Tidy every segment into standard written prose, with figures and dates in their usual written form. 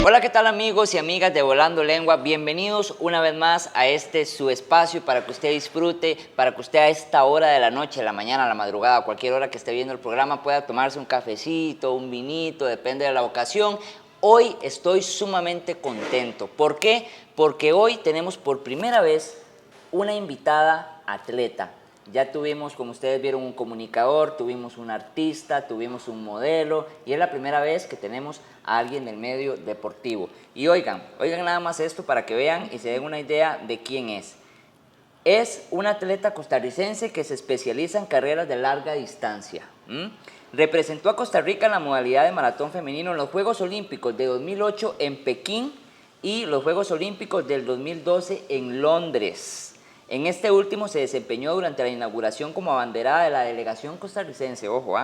Hola, ¿qué tal amigos y amigas de Volando Lengua? Bienvenidos una vez más a este su espacio para que usted disfrute, para que usted a esta hora de la noche, la mañana, la madrugada, cualquier hora que esté viendo el programa pueda tomarse un cafecito, un vinito, depende de la ocasión. Hoy estoy sumamente contento. ¿Por qué? Porque hoy tenemos por primera vez una invitada atleta. Ya tuvimos, como ustedes vieron, un comunicador, tuvimos un artista, tuvimos un modelo y es la primera vez que tenemos a alguien del medio deportivo. Y oigan nada más esto para que vean y se den una idea de quién es. Es una atleta costarricense que se especializa en carreras de larga distancia. Representó a Costa Rica en la modalidad de maratón femenino en los Juegos Olímpicos de 2008 en Pekín y los Juegos Olímpicos del 2012 en Londres. En este último se desempeñó durante la inauguración como abanderada de la delegación costarricense, ojo,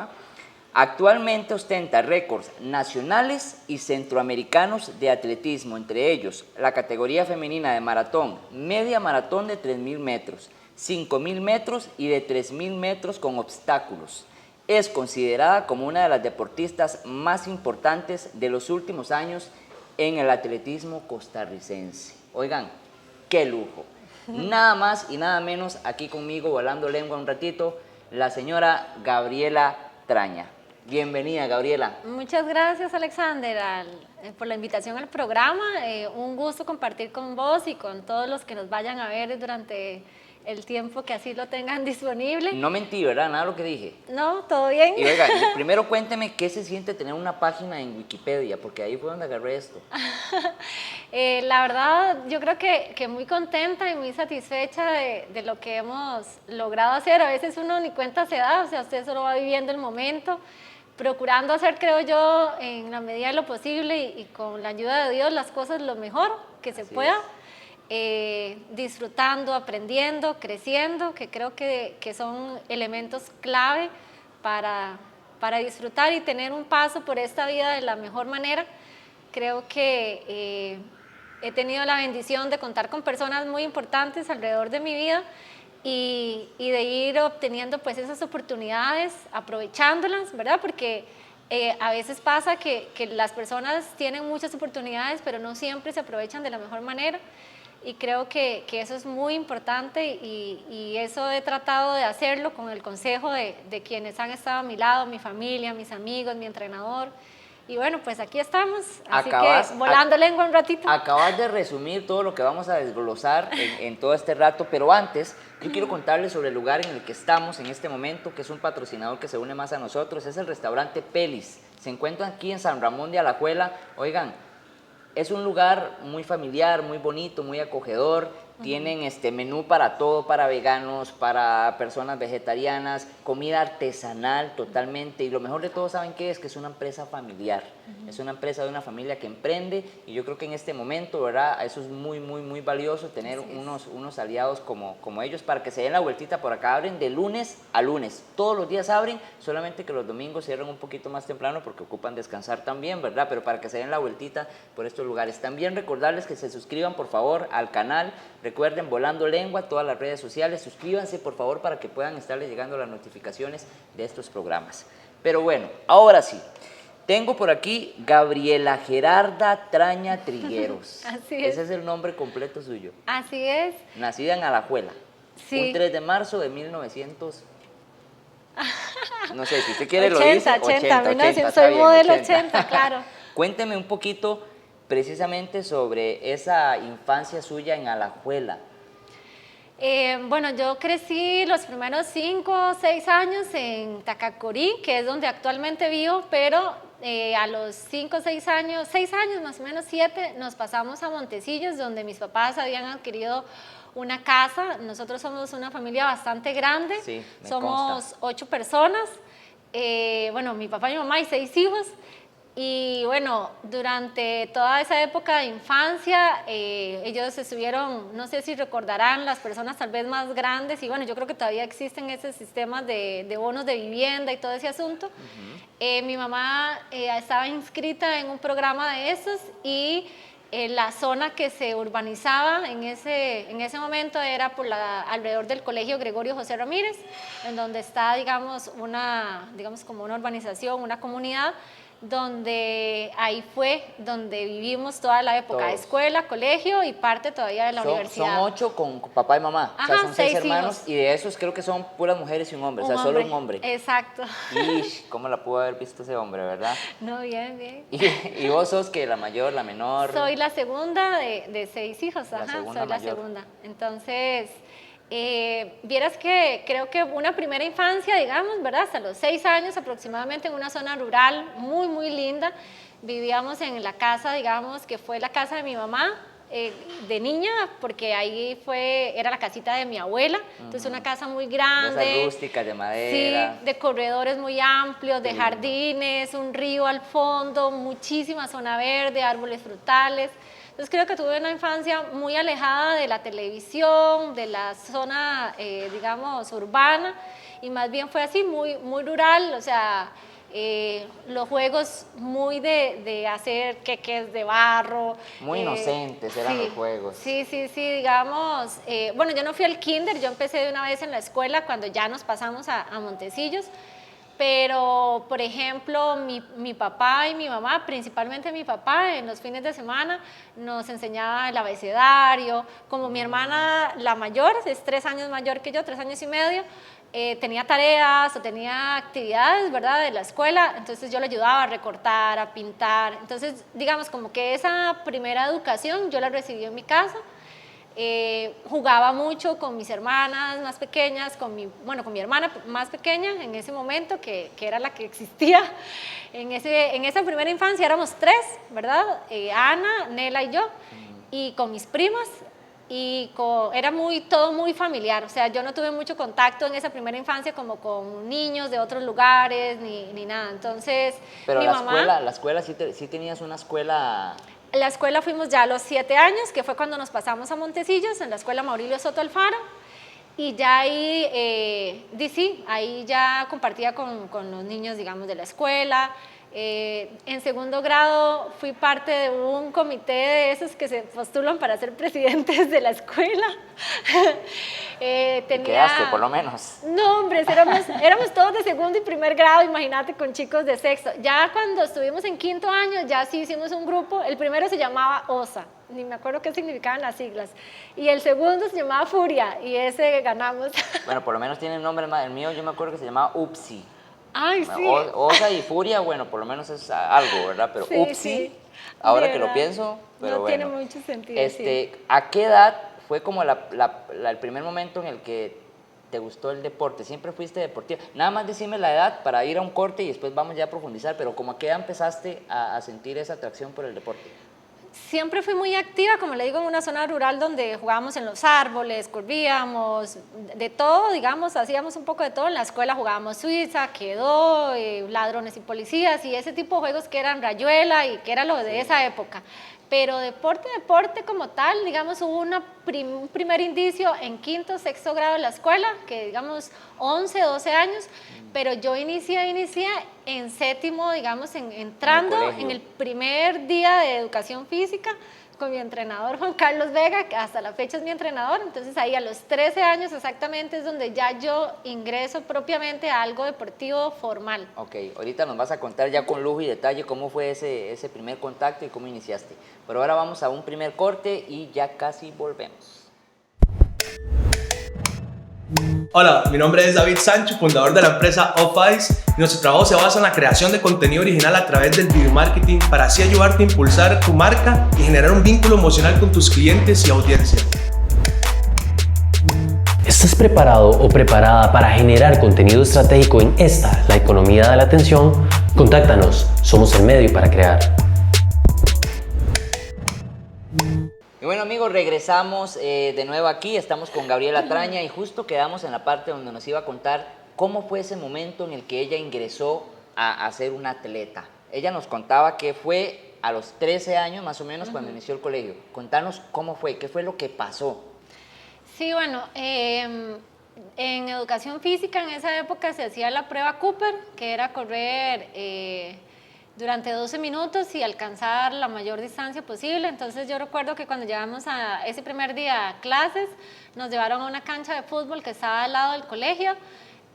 Actualmente ostenta récords nacionales y centroamericanos de atletismo, entre ellos la categoría femenina de maratón, media maratón de 3.000 metros, 5.000 metros y de 3.000 metros con obstáculos. Es considerada como una de las deportistas más importantes de los últimos años en el atletismo costarricense. Oigan, qué lujo. Nada más y nada menos aquí conmigo, volando lengua un ratito, la señora Gabriela Traña. Bienvenida, Gabriela. Muchas gracias, Alexander, por la invitación al programa. Un gusto compartir con vos y con todos los que nos vayan a ver durante el tiempo que así lo tengan disponible. No mentí, ¿verdad? Nada de lo que dije. No, todo bien. Y oiga, primero cuénteme qué se siente tener una página en Wikipedia, porque ahí fue donde agarré esto. La verdad, yo creo que muy contenta y muy satisfecha de lo que hemos logrado hacer. A veces uno ni cuenta se da, o sea, usted solo va viviendo el momento, procurando hacer, creo yo, en la medida de lo posible y con la ayuda de Dios, las cosas lo mejor que se pueda. Disfrutando, aprendiendo, creciendo, que creo que son elementos clave para disfrutar y tener un paso por esta vida de la mejor manera. Creo que he tenido la bendición de contar con personas muy importantes alrededor de mi vida y de ir obteniendo pues esas oportunidades, aprovechándolas, ¿verdad? Porque a veces pasa que las personas tienen muchas oportunidades, pero no siempre se aprovechan de la mejor manera. Y creo que eso es muy importante y eso he tratado de hacerlo con el consejo de quienes han estado a mi lado, mi familia, mis amigos, mi entrenador. Y bueno, pues aquí estamos, así que volando lengua un ratito. Acabas de resumir todo lo que vamos a desglosar en todo este rato, pero antes yo quiero contarles sobre el lugar en el que estamos en este momento, que es un patrocinador que se une más a nosotros, es el restaurante Pelis. Se encuentra aquí en San Ramón de Alajuela. Oigan, es un lugar muy familiar, muy bonito, muy acogedor. Tienen menú para todo, para veganos, para personas vegetarianas, comida artesanal totalmente. Y lo mejor de todo, ¿saben qué es? Que es una empresa familiar. Es una empresa de una familia que emprende. Y yo creo que en este momento, ¿verdad? Eso es muy, muy, muy valioso, tener unos aliados como ellos para que se den la vueltita por acá. Abren de lunes a lunes. Todos los días abren, solamente que los domingos cierran un poquito más temprano porque ocupan descansar también, ¿verdad? Pero para que se den la vueltita por estos lugares. También recordarles que se suscriban, por favor, al canal. Recuerden, Volando Lengua, todas las redes sociales, suscríbanse por favor para que puedan estarles llegando las notificaciones de estos programas. Pero bueno, ahora sí, tengo por aquí Gabriela Gerarda Traña Trigueros. Así es. Ese es el nombre completo suyo. Así es. Nacida en Alajuela, sí. Un 3 de marzo de 1900. No sé, si usted quiere 80, lo dice. 80, soy modelo 80, claro. Cuénteme un poquito precisamente sobre esa infancia suya en Alajuela. Bueno, yo crecí los primeros 5 o 6 años en Tacacorí, que es donde actualmente vivo, pero a los 5 o 6 años más o menos 7, nos pasamos a Montecillos, donde mis papás habían adquirido una casa. Nosotros somos una familia bastante grande, sí, somos consta. 8 personas, bueno, mi papá, mi mamá y 6 hijos. Y bueno, durante toda esa época de infancia, ellos estuvieron, no sé si recordarán, las personas tal vez más grandes, y bueno, yo creo que todavía existen esos sistemas de bonos de vivienda y todo ese asunto. Mi mamá estaba inscrita en un programa de esos y La zona que se urbanizaba en ese momento era alrededor del Colegio Gregorio José Ramírez, en donde está, digamos, como una urbanización, una comunidad, donde ahí fue donde vivimos toda la época, Todos. escuela, colegio y parte todavía de la universidad. Son 8 con papá y mamá, Ajá, o sea, son 6 6 hermanos hijos. y de esos creo que son puras mujeres y un hombre, o sea, solo un hombre. Exacto. Ish, ¿cómo la pudo haber visto ese hombre, verdad? No, bien, bien. Y vos sos que la mayor, la menor. Soy la segunda de 6 hijos, La ajá, segunda soy la mayor. segunda. Entonces, vieras que creo que una primera infancia, digamos, ¿verdad? Hasta los 6 años aproximadamente en una zona rural muy, muy linda. Vivíamos en la casa, digamos, que fue la casa de mi mamá, de niña, porque ahí era la casita de mi abuela, entonces una casa muy grande. Esas rústicas de madera. Sí, de corredores muy amplios, de Qué lindo. jardines, un río al fondo, muchísima zona verde, árboles frutales. Entonces creo que tuve una infancia muy alejada de la televisión, de la zona, digamos, urbana, y más bien fue así, muy, muy rural, o sea, los juegos muy de hacer queques de barro. Muy inocentes eran los juegos. Sí, digamos, bueno, yo no fui al kinder, yo empecé de una vez en la escuela cuando ya nos pasamos a Montecillos, pero, por ejemplo, mi papá y mi mamá, principalmente mi papá, en los fines de semana nos enseñaba el abecedario. Como mi hermana, la mayor, es 3 años mayor que yo, 3 años y medio, tenía tareas o tenía actividades, ¿verdad?, de la escuela, entonces yo le ayudaba a recortar, a pintar. Entonces, digamos, como que esa primera educación yo la recibí en mi casa. Jugaba mucho con mis hermanas más pequeñas, con mi hermana más pequeña en ese momento, que era la que existía. En esa primera infancia éramos 3, ¿verdad? Ana, Nela y yo, y con mis primas, y era todo muy familiar. O sea, yo no tuve mucho contacto en esa primera infancia como con niños de otros lugares, ni nada. Entonces, Pero mi mamá... la escuela sí tenías una escuela... La escuela fuimos ya a los 7 años, que fue cuando nos pasamos a Montecillos, en la escuela Maurilio Soto Alfaro, y ya ahí, sí, ahí ya compartía con los niños, digamos, de la escuela. En segundo grado fui parte de un comité de esos que se postulan para ser presidentes de la escuela. Quedaste, por lo menos. No, hombre, éramos todos de segundo y primer grado, imagínate, con chicos de sexto. Ya cuando estuvimos en quinto año, ya sí hicimos un grupo. El primero se llamaba OSA, ni me acuerdo qué significaban las siglas. Y el segundo se llamaba Furia, y ese ganamos. Bueno, por lo menos tiene nombre más. El mío yo me acuerdo que se llamaba UPSI. Ay, sí. Osa y Furia, bueno, por lo menos es algo, ¿verdad? Pero Sí, UPSI, sí. ahora De que lo verdad. pienso, pero no bueno. tiene mucho sentido, sí. ¿A qué edad fue como el primer momento en el que te gustó el deporte? ¿Siempre fuiste deportiva? Nada más decime la edad para ir a un corte y después vamos ya a profundizar, pero ¿cómo a qué edad empezaste a sentir esa atracción por el deporte? Siempre fui muy activa, como le digo, en una zona rural donde jugábamos en los árboles, corríamos, de todo, digamos, hacíamos un poco de todo. En la escuela jugábamos Suiza, Quedó, Ladrones y Policías y ese tipo de juegos que eran rayuela y que era lo de esa época. Pero deporte como tal, digamos, hubo un primer indicio en quinto, sexto grado de la escuela, que digamos 11, 12 años, pero yo inicié en séptimo, digamos, entrando en el primer día de educación física con mi entrenador Juan Carlos Vega, que hasta la fecha es mi entrenador. Entonces ahí a los 13 años exactamente es donde ya yo ingreso propiamente a algo deportivo formal. Ok, ahorita nos vas a contar ya con lujo y detalle cómo fue ese primer contacto y cómo iniciaste. Pero ahora vamos a un primer corte y ya casi volvemos. Hola, mi nombre es David Sancho, fundador de la empresa Off-Ice, y nuestro trabajo se basa en la creación de contenido original a través del video marketing para así ayudarte a impulsar tu marca y generar un vínculo emocional con tus clientes y audiencia. ¿Estás preparado o preparada para generar contenido estratégico en esta, la economía de la atención? Contáctanos, somos el medio para crear. Y bueno amigos, regresamos de nuevo aquí, estamos con Gabriela Traña y justo quedamos en la parte donde nos iba a contar cómo fue ese momento en el que ella ingresó a ser una atleta. Ella nos contaba que fue a los 13 años más o menos cuando inició el colegio. Contanos cómo fue, qué fue lo que pasó. Sí, bueno, en educación física en esa época se hacía la prueba Cooper, que era correr durante 12 minutos y alcanzar la mayor distancia posible. Entonces yo recuerdo que cuando llegamos a ese primer día a clases, nos llevaron a una cancha de fútbol que estaba al lado del colegio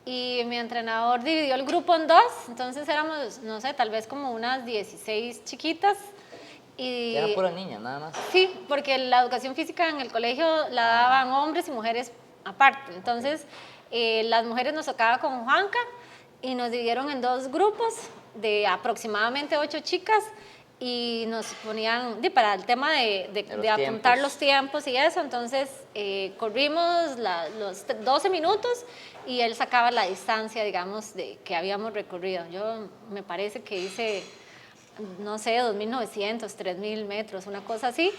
y mi entrenador dividió el grupo en dos, entonces éramos, no sé, tal vez como unas 16 chiquitas. Y eran puras niñas, nada más. sí, porque la educación física en el colegio la daban hombres y mujeres aparte. Entonces, las mujeres nos tocaba con Juanca y nos dividieron en dos grupos de aproximadamente 8 chicas y nos ponían para el tema de apuntar los tiempos y eso. Entonces, corrimos los 12 minutos y él sacaba la distancia, digamos, que habíamos recorrido. Yo me parece que hice, no sé, 2.900, 3.000 metros, una cosa así.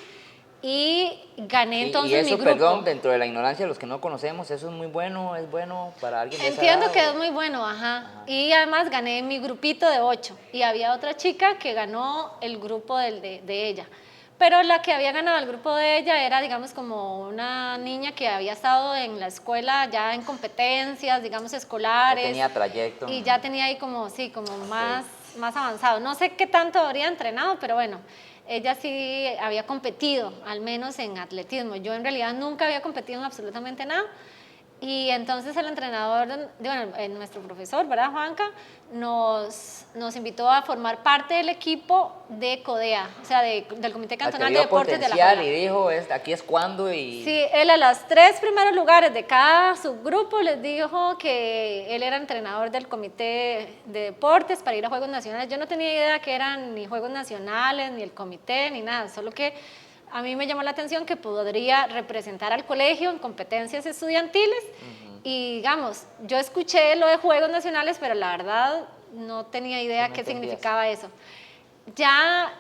Y gané entonces y eso, mi grupo. perdón, dentro de la ignorancia de los que no conocemos, eso es muy bueno, es bueno para alguien de esa Entiendo edad, que ¿o? es muy bueno, ajá. Y además gané mi grupito de 8 y había otra chica que ganó el grupo de ella. Pero la que había ganado el grupo de ella era, digamos, como una niña que había estado en la escuela ya en competencias, digamos, escolares. Ya tenía trayecto. Y ya tenía ahí como, sí, como más avanzado. No sé qué tanto habría entrenado, pero bueno, ella sí había competido, al menos en atletismo. Yo en realidad nunca había competido en absolutamente nada. Y entonces el entrenador, bueno, nuestro profesor, ¿verdad, Juanca? Nos invitó a formar parte del equipo de CODEA, o sea, del Comité Cantonal de Deportes de la Alajuela. Y dijo, aquí es cuando y... Sí, él a los 3 primeros lugares de cada subgrupo les dijo que él era entrenador del Comité de Deportes para ir a Juegos Nacionales. Yo no tenía idea que eran ni Juegos Nacionales, ni el comité, ni nada, solo que a mí me llamó la atención que podría representar al colegio en competencias estudiantiles y digamos, yo escuché lo de Juegos Nacionales, pero la verdad no tenía idea qué significaba eso. Ya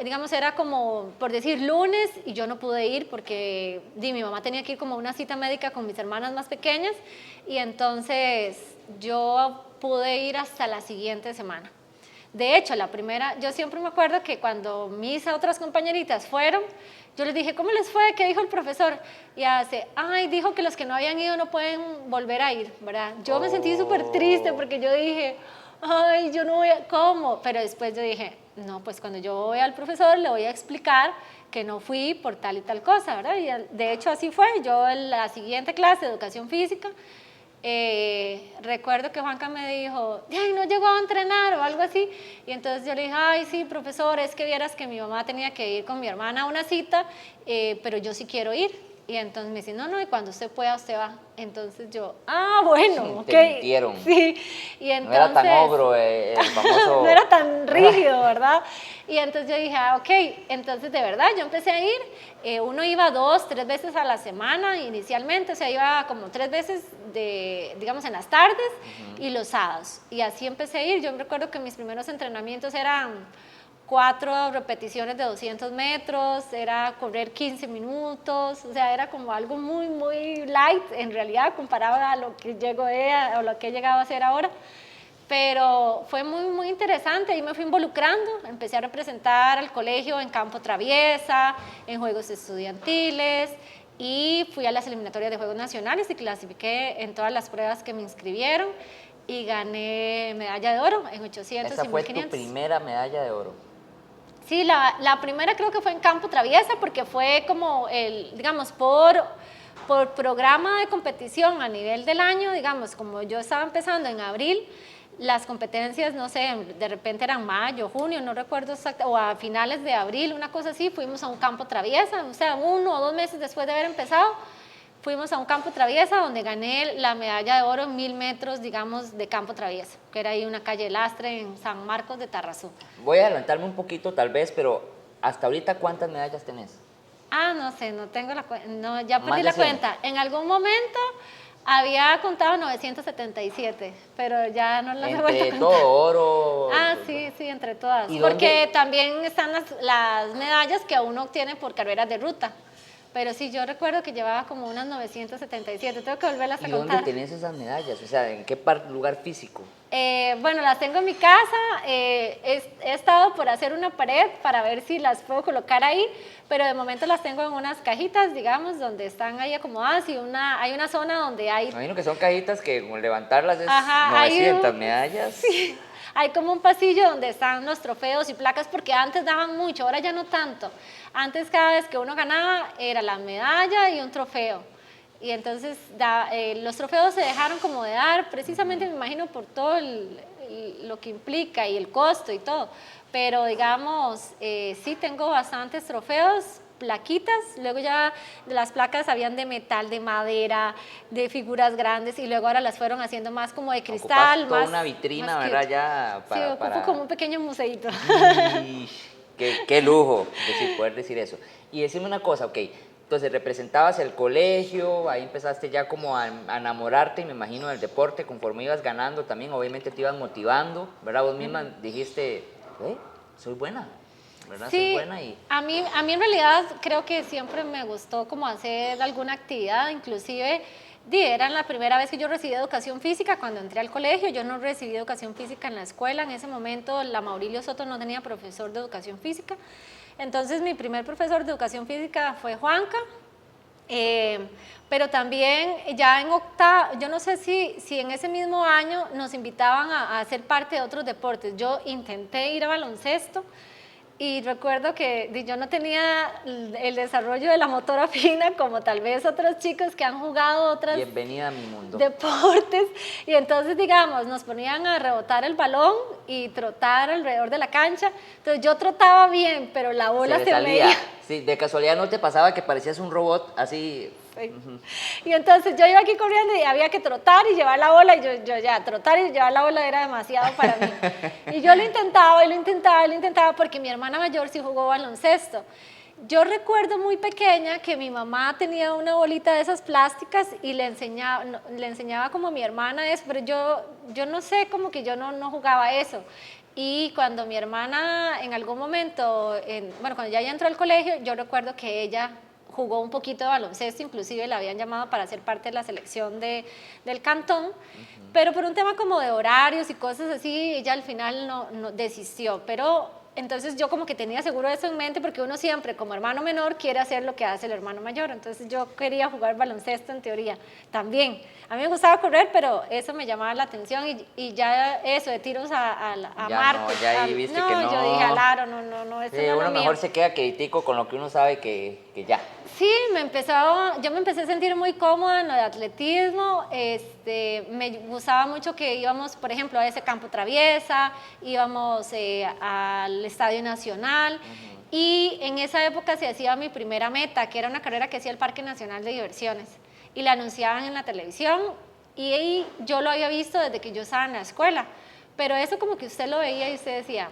digamos, era como, por decir, lunes y yo no pude ir porque mi mamá tenía que ir como a una cita médica con mis hermanas más pequeñas y entonces yo pude ir hasta la siguiente semana. De hecho, yo siempre me acuerdo que cuando mis otras compañeritas fueron, yo les dije, ¿cómo les fue? ¿Qué dijo el profesor? Y dijo que los que no habían ido no pueden volver a ir, ¿verdad? Yo me sentí súper triste porque yo dije, yo no voy a, ¿cómo? Pero después yo dije, no, pues cuando yo voy al profesor le voy a explicar que no fui por tal y tal cosa, ¿verdad? Y de hecho así fue. Yo en la siguiente clase de educación física, recuerdo que Juanca me dijo, no llegó a entrenar o algo así, y entonces yo le dije, sí, profesor, es que vieras que mi mamá tenía que ir con mi hermana a una cita, pero yo sí quiero ir. Y entonces me dice, no, y cuando usted pueda, usted va. Entonces yo, bueno, ok. Te mintieron. Sí, y entonces... No era tan ogro el famoso... no era tan rígido, ¿verdad? Y entonces yo dije, ok, entonces de verdad yo empecé a ir, uno iba 2, 3 veces a la semana inicialmente, o sea, iba como 3 veces, digamos, en las tardes y los sábados. Y así empecé a ir. Yo me recuerdo que mis primeros entrenamientos eran 4 repeticiones de 200 metros, era correr 15 minutos, o sea, era como algo muy, muy light en realidad comparado a lo que lo que he llegado a hacer ahora. Pero fue muy, muy interesante, ahí me fui involucrando, empecé a representar al colegio en campo traviesa, en juegos estudiantiles y fui a las eliminatorias de Juegos Nacionales y clasifiqué en todas las pruebas que me inscribieron y gané medalla de oro en 800 y 1500. Esa fue tu primera medalla de oro. Sí, la primera creo que fue en campo traviesa porque fue como digamos, por programa de competición a nivel del año, digamos, como yo estaba empezando en abril, las competencias, no sé, de repente eran mayo, junio, no recuerdo exacto, o a finales de abril, una cosa así, fuimos a un campo traviesa, o sea, 1 o 2 meses después de haber empezado, fuimos a un campo traviesa donde gané la medalla de oro en 1000 metros, digamos, de campo traviesa, que era ahí una calle Lastre en San Marcos de Tarrazú. Voy a adelantarme un poquito tal vez, pero hasta ahorita, ¿cuántas medallas tenés? No sé, no tengo la cuenta, no, ya perdí la cuenta. En algún momento había contado 977, pero ya no las he vuelto a contar. ¿Entre todo oro? Sí, entre todas. Porque ¿dónde? También están las medallas que uno obtiene por carreras de ruta. Pero sí, yo recuerdo que llevaba como unas 977, tengo que volverlas a contar. ¿Y dónde tenés esas medallas? O sea, ¿en qué lugar físico? Bueno, las tengo en mi casa, he estado por hacer una pared para ver si las puedo colocar ahí, pero de momento las tengo en unas cajitas, digamos, donde están ahí acomodadas y hay una zona donde hay... Imagino que son cajitas que con levantarlas es Ajá, 900 medallas. Sí, hay como un pasillo donde están los trofeos y placas, porque antes daban mucho, ahora ya no tanto. Antes cada vez que uno ganaba era la medalla y un trofeo. Y entonces los trofeos se dejaron como de dar, precisamente me imagino por todo lo que implica y el costo y todo. Pero digamos, sí tengo bastantes trofeos, plaquitas, luego ya las placas habían de metal, de madera, de figuras grandes, y luego ahora las fueron haciendo más como de cristal. Ocupas toda más una vitrina, más ¿verdad? cute. Ya Sí, ocupo como un pequeño museito. Qué lujo poder decir eso. Y decime una cosa, ok, entonces representabas el colegio, ahí empezaste ya como a enamorarte, me imagino, del deporte, conforme ibas ganando también, obviamente te ibas motivando, ¿verdad? Vos misma dijiste, soy buena, ¿verdad? Sí, soy buena y... a mí en realidad creo que siempre me gustó como hacer alguna actividad, inclusive era la primera vez que yo recibí educación física cuando entré al colegio. Yo no recibí educación física en la escuela, en ese momento la Maurilio Soto no tenía profesor de educación física, entonces mi primer profesor de educación física fue Juanca, pero también ya en octavo, yo no sé si en ese mismo año nos invitaban a hacer parte de otros deportes. Yo intenté ir a baloncesto, y recuerdo que yo no tenía el desarrollo de la motora fina como tal vez otros chicos que han jugado otros Bienvenida a mi mundo. deportes, y entonces digamos nos ponían a rebotar el balón y trotar alrededor de la cancha. Entonces yo trotaba bien, pero la bola se me iba. Sí, de casualidad no te pasaba que parecías un robot así. Sí. Y entonces yo iba aquí corriendo y había que trotar y llevar la bola, y yo ya, trotar y llevar la bola era demasiado para mí. Y yo lo intentaba y lo intentaba y lo intentaba, porque mi hermana mayor sí jugó baloncesto. Yo recuerdo muy pequeña que mi mamá tenía una bolita de esas plásticas y le enseñaba como a mi hermana eso, pero yo no sé, como que yo no jugaba eso. Y cuando mi hermana en algún momento, cuando ya entró al colegio, yo recuerdo que ella jugó un poquito de baloncesto, inclusive la habían llamado para ser parte de la selección del cantón, pero por un tema como de horarios y cosas así, ella al final no desistió. Pero entonces yo como que tenía seguro eso en mente, porque uno siempre como hermano menor quiere hacer lo que hace el hermano mayor, entonces yo quería jugar baloncesto en teoría también. A mí me gustaba correr, pero eso me llamaba la atención, y ya eso de tiros a marco. No, ya ahí viste que no. Yo dije, claro, no, eso Sí, no es uno lo mejor mío. se queda quietico con lo que uno sabe que ya. Sí, yo me empecé a sentir muy cómoda en lo de atletismo. Me gustaba mucho que íbamos, por ejemplo, a ese campo traviesa, íbamos al Estadio Nacional, y en esa época se hacía mi primera meta, que era una carrera que hacía el Parque Nacional de Diversiones, y la anunciaban en la televisión, y ahí yo lo había visto desde que yo estaba en la escuela, pero eso como que usted lo veía y usted decía,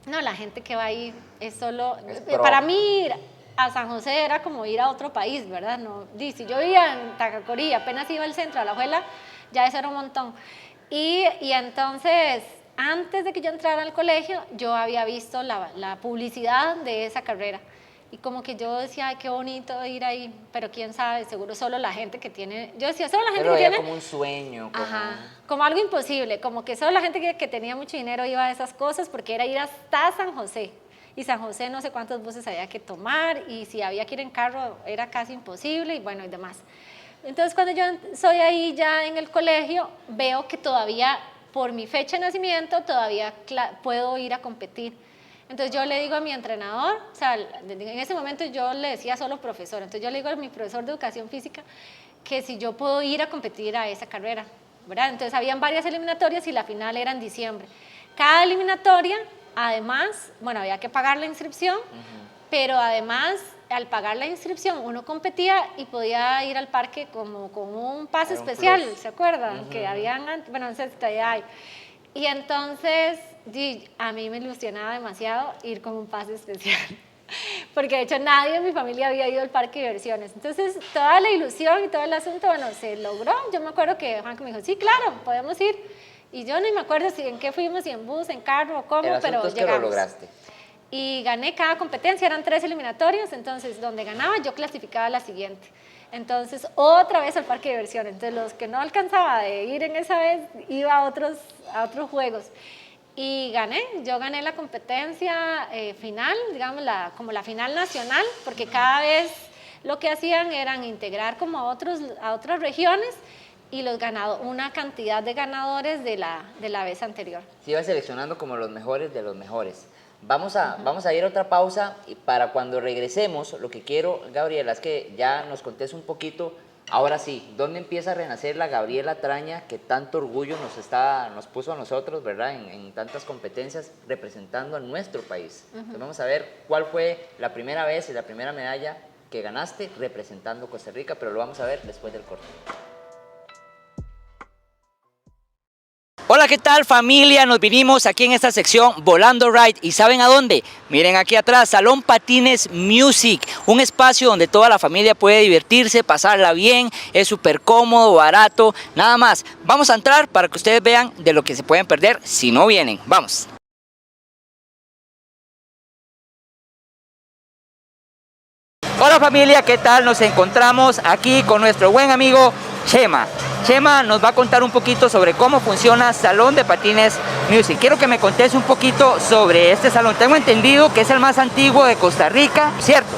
no, la gente que va ahí es solo... Para mí a San José era como ir a otro país, ¿verdad? Si yo vivía en Tacacorí, apenas iba al centro, a la Alajuela, ya eso era un montón. Y entonces, antes de que yo entrara al colegio, yo había visto la publicidad de esa carrera. Y como que yo decía, ay, qué bonito ir ahí, pero quién sabe, seguro solo la gente que tiene... Yo decía, solo la gente que tiene... como un sueño. Como algo imposible, como que solo la gente que tenía mucho dinero iba a esas cosas, porque era ir hasta San José. Y San José no sé cuántos buses había que tomar, y si había que ir en carro era casi imposible, y bueno, y demás. Entonces cuando yo soy ahí ya en el colegio, veo que todavía, por mi fecha de nacimiento, todavía puedo ir a competir. Entonces yo le digo a mi entrenador, o sea, en ese momento yo le decía solo profesor, entonces yo le digo a mi profesor de educación física que si yo puedo ir a competir a esa carrera, ¿verdad? Entonces habían varias eliminatorias y la final era en diciembre. Cada eliminatoria, además, había que pagar la inscripción, pero además, al pagar la inscripción, uno competía y podía ir al parque como con un pase especial, ¿se acuerdan? Que habían, no sé si todavía hay. Y entonces, a mí me ilusionaba demasiado ir con un pase especial, porque de hecho nadie en mi familia había ido al parque de diversiones. Entonces, toda la ilusión y todo el asunto, se logró. Yo me acuerdo que Juanca me dijo, sí, claro, podemos ir. Y yo ni me acuerdo si en qué fuimos, si en bus, en carro o cómo, pero llegamos. Que lo lograste. Y gané cada competencia, eran 3 eliminatorias, entonces donde ganaba yo clasificaba a la siguiente. Entonces otra vez al parque de diversiones. Entonces los que no alcanzaba de ir en esa vez, iba a otros juegos. Y yo gané la competencia final, digamos, como la final nacional, porque cada vez lo que hacían eran integrar como a otras regiones, y una cantidad de ganadores de la vez anterior. Se iba seleccionando como los mejores de los mejores. Vamos a ir a otra pausa y para cuando regresemos, lo que quiero, Gabriela, es que ya nos contes un poquito, ahora sí, ¿dónde empieza a renacer la Gabriela Traña que tanto orgullo nos puso a nosotros, ¿verdad? En tantas competencias representando a nuestro país. Entonces vamos a ver cuál fue la primera vez y la primera medalla que ganaste representando Costa Rica, pero lo vamos a ver después del corte. Hola, ¿qué tal familia? Nos vinimos aquí en esta sección Volando Ride y ¿saben a dónde? Miren aquí atrás, Salón Patines Music, un espacio donde toda la familia puede divertirse, pasarla bien, es súper cómodo, barato, nada más. Vamos a entrar para que ustedes vean de lo que se pueden perder si no vienen. Vamos. Hola familia, ¿qué tal? Nos encontramos aquí con nuestro buen amigo Chema. Chema nos va a contar un poquito sobre cómo funciona Salón de Patines Music. Quiero que me contes un poquito sobre este salón. Tengo entendido que es el más antiguo de Costa Rica, ¿cierto?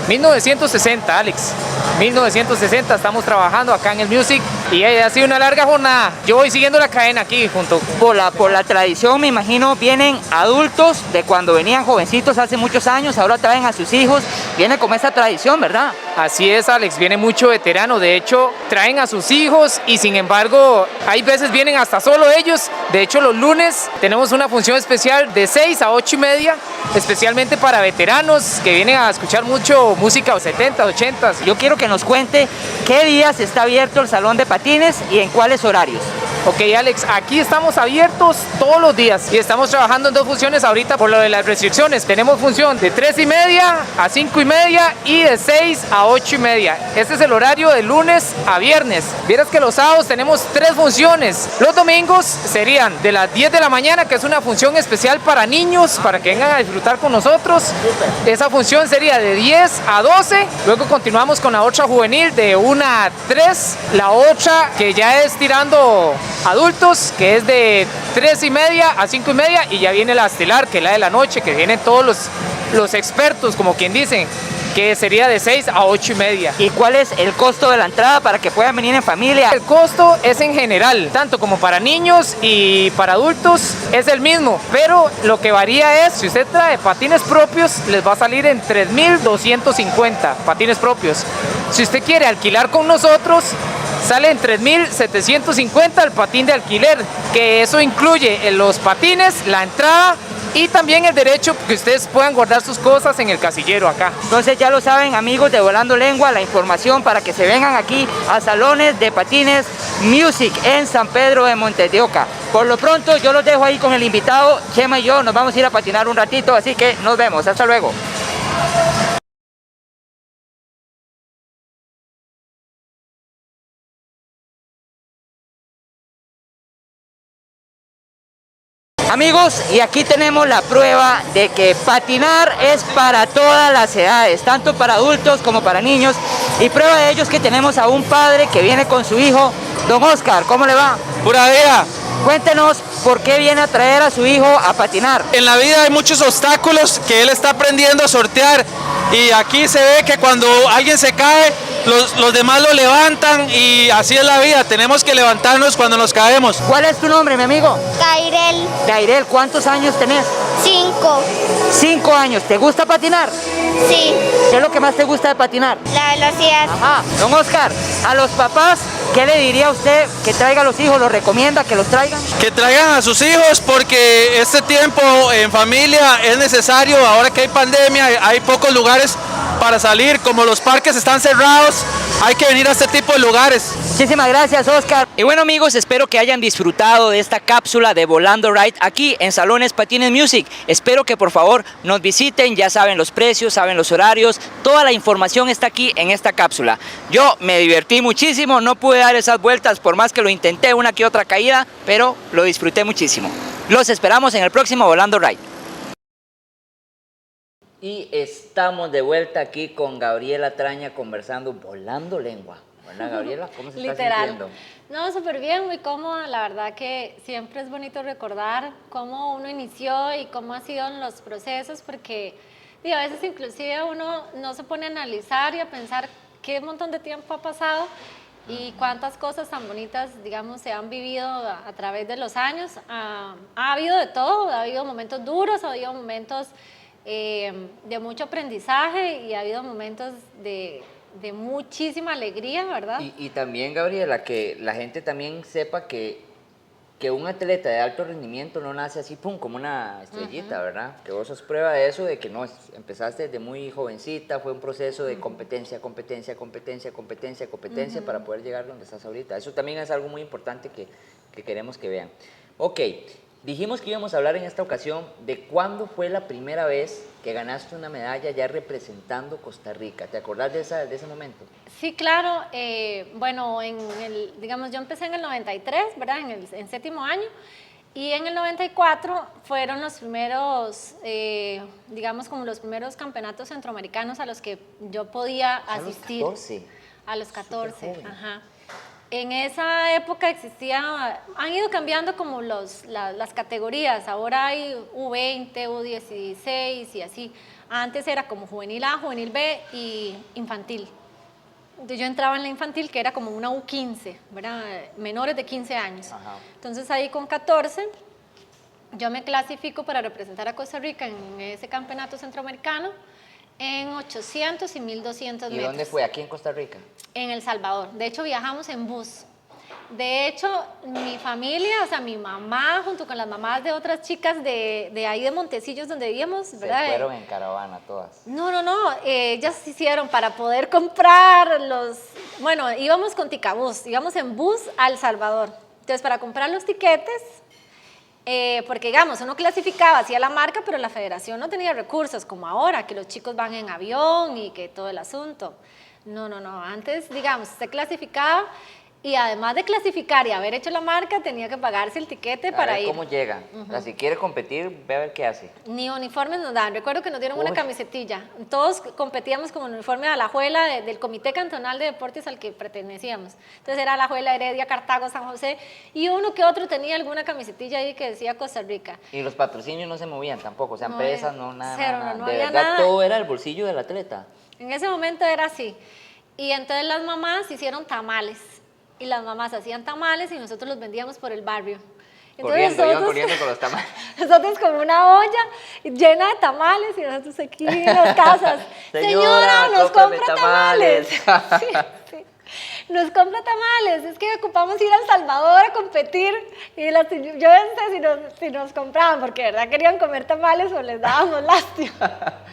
1960, Alex. 1960 estamos trabajando acá en el Music y ha sido una larga jornada. Yo voy siguiendo la cadena aquí junto. Por la tradición, me imagino, vienen adultos de cuando venían jovencitos hace muchos años, ahora traen a sus hijos, viene como esa tradición, ¿verdad? Así es, Alex, viene mucho veterano, de hecho traen a sus hijos y sin embargo hay veces vienen hasta solo ellos. De hecho los lunes tenemos una función especial de 6 a 8 y media, especialmente para veteranos que vienen a escuchar mucho música de 70, 80. Yo quiero que nos cuente qué días está abierto el Salón de Patines y en cuáles horarios. Ok, Alex, aquí estamos abiertos todos los días y estamos trabajando en dos funciones ahorita por lo de las restricciones. Tenemos función de 3 y media a 5 y media y de 6 a 8 y media. Este es el horario de lunes a viernes. Vieras que los sábados tenemos 3 funciones. Los domingos serían de las 10 de la mañana, que es una función especial para niños, para que vengan a disfrutar con nosotros. Esa función sería de 10 a 12. Luego continuamos con la otra juvenil de 1 a 3. La otra que ya es tirando adultos, que es de 3 y media a 5 y media, y ya viene la estelar, que es la de la noche, que vienen todos los expertos, como quien dice, que sería de 6 a 8 y media. ¿Y cuál es el costo de la entrada para que puedan venir en familia? El costo es en general, tanto como para niños y para adultos, es el mismo, pero lo que varía es, si usted trae patines propios, les va a salir en 3,250 patines propios. Si usted quiere alquilar con nosotros, sale en 3,750 el patín de alquiler, que eso incluye los patines, la entrada y también el derecho que ustedes puedan guardar sus cosas en el casillero acá. Entonces ya lo saben, amigos de Volando Lengua, la información para que se vengan aquí a Salones de Patines Music en San Pedro de Montes de Oca. Por lo pronto yo los dejo ahí con el invitado, Chema y yo nos vamos a ir a patinar un ratito, así que nos vemos, hasta luego. Amigos, y aquí tenemos la prueba de que patinar es para todas las edades, tanto para adultos como para niños. Y prueba de ello es que tenemos a un padre que viene con su hijo, don Oscar. ¿Cómo le va? Pura vida. Cuéntenos por qué viene a traer a su hijo a patinar. En la vida hay muchos obstáculos que él está aprendiendo a sortear y aquí se ve que cuando alguien se cae, los demás lo levantan y así es la vida, tenemos que levantarnos cuando nos caemos. ¿Cuál es tu nombre, mi amigo? Kairel. Kairel, ¿cuántos años tenés? 5. 5 años. ¿Te gusta patinar? Sí. ¿Qué es lo que más te gusta de patinar? La velocidad. Ajá. Don Oscar, a los papás, ¿qué le diría a usted que traiga a los hijos? ¿Los recomienda que los traigan? Que traigan a sus hijos porque este tiempo en familia es necesario, ahora que hay pandemia, hay pocos lugares para salir, como los parques están cerrados, hay que venir a este tipo de lugares. Muchísimas gracias, Oscar. Y bueno, amigos, espero que hayan disfrutado de esta cápsula de Volando Ride aquí en Salones Patines Music. Espero que por favor nos visiten, ya saben los precios, saben los horarios, toda la información está aquí en esta cápsula. Yo me divertí muchísimo, no pude dar esas vueltas por más que lo intenté, una que otra caída, pero lo disfruté muchísimo. Los esperamos en el próximo Volando Ride. Y estamos de vuelta aquí con Gabriela Traña conversando, volando lengua. ¿Verdad, Gabriela? ¿Cómo se está sintiendo? No, súper bien, muy cómoda. La verdad que siempre es bonito recordar cómo uno inició y cómo han sido los procesos, porque digo, a veces inclusive uno no se pone a analizar y a pensar qué montón de tiempo ha pasado y cuántas cosas tan bonitas, digamos, se han vivido a través de los años. Ha habido de todo, ha habido momentos duros, ha habido momentos de mucho aprendizaje y ha habido momentos de muchísima alegría, ¿verdad? Y también, Gabriela, que la gente también sepa que un atleta de alto rendimiento no nace así, pum, como una estrellita, ¿verdad? Que vos sos prueba de eso, de que no, empezaste desde muy jovencita, fue un proceso de competencia para poder llegar donde estás ahorita. Eso también es algo muy importante que queremos que vean. Ok, dijimos que íbamos a hablar en esta ocasión de cuándo fue la primera vez que ganaste una medalla ya representando Costa Rica. ¿Te acordás de ese momento? Sí, claro. Bueno, digamos, yo empecé en el 93, ¿verdad? En séptimo año. Y en el 94 fueron los primeros, digamos, como los primeros campeonatos centroamericanos a los que yo podía asistir. A los 14. A los 14, ajá. En esa época han ido cambiando como las categorías. Ahora hay U20, U16 y así. Antes era como juvenil A, juvenil B y infantil. Entonces yo entraba en la infantil, que era como una U15, ¿verdad? Menores de 15 años. Ajá. Entonces ahí con 14 yo me clasifico para representar a Costa Rica en ese campeonato centroamericano en 800 y 1200 metros. ¿Y dónde fue? ¿Aquí en Costa Rica? En El Salvador. De hecho, viajamos en bus. De hecho, mi familia, o sea, mi mamá, junto con las mamás de otras chicas de ahí de Montecillos, donde vivíamos, ¿verdad? Se fueron en caravana todas. No, ellas hicieron para poder comprar bueno, íbamos con Ticabús, íbamos en bus a El Salvador. Entonces, para comprar los tiquetes, porque digamos, uno clasificaba hacia la marca, pero la federación no tenía recursos como ahora, que los chicos van en avión y que todo el asunto. No, antes, digamos, se clasificaba y además de clasificar y haber hecho la marca, tenía que pagarse el tiquete para ir. ¿Cómo llega? O sea, si quiere competir, ve a ver qué hace. Ni uniformes nos dan. Recuerdo que nos dieron una camisetilla. Todos competíamos como uniforme a la Alajuela del Comité Cantonal de Deportes al que pertenecíamos. Entonces era Alajuela, Heredia, Cartago, San José, y uno que otro tenía alguna camisetilla ahí que decía Costa Rica. Y los patrocinios no se movían tampoco, o sea, empresas, nada. Cero, nada. no De había verdad, nada. todo era el bolsillo del atleta. En ese momento era así. Y entonces las mamás hicieron tamales. Y las mamás hacían tamales y nosotros los vendíamos por el barrio. Entonces Iban corriendo con los tamales. Nosotros con una olla llena de tamales y nosotros aquí en las casas. Señora, nos compra tamales. Sí. Nos compra tamales. Es que ocupamos ir a El Salvador a competir. Y yo no sé si nos compraban, porque de verdad querían comer tamales o les dábamos lástima.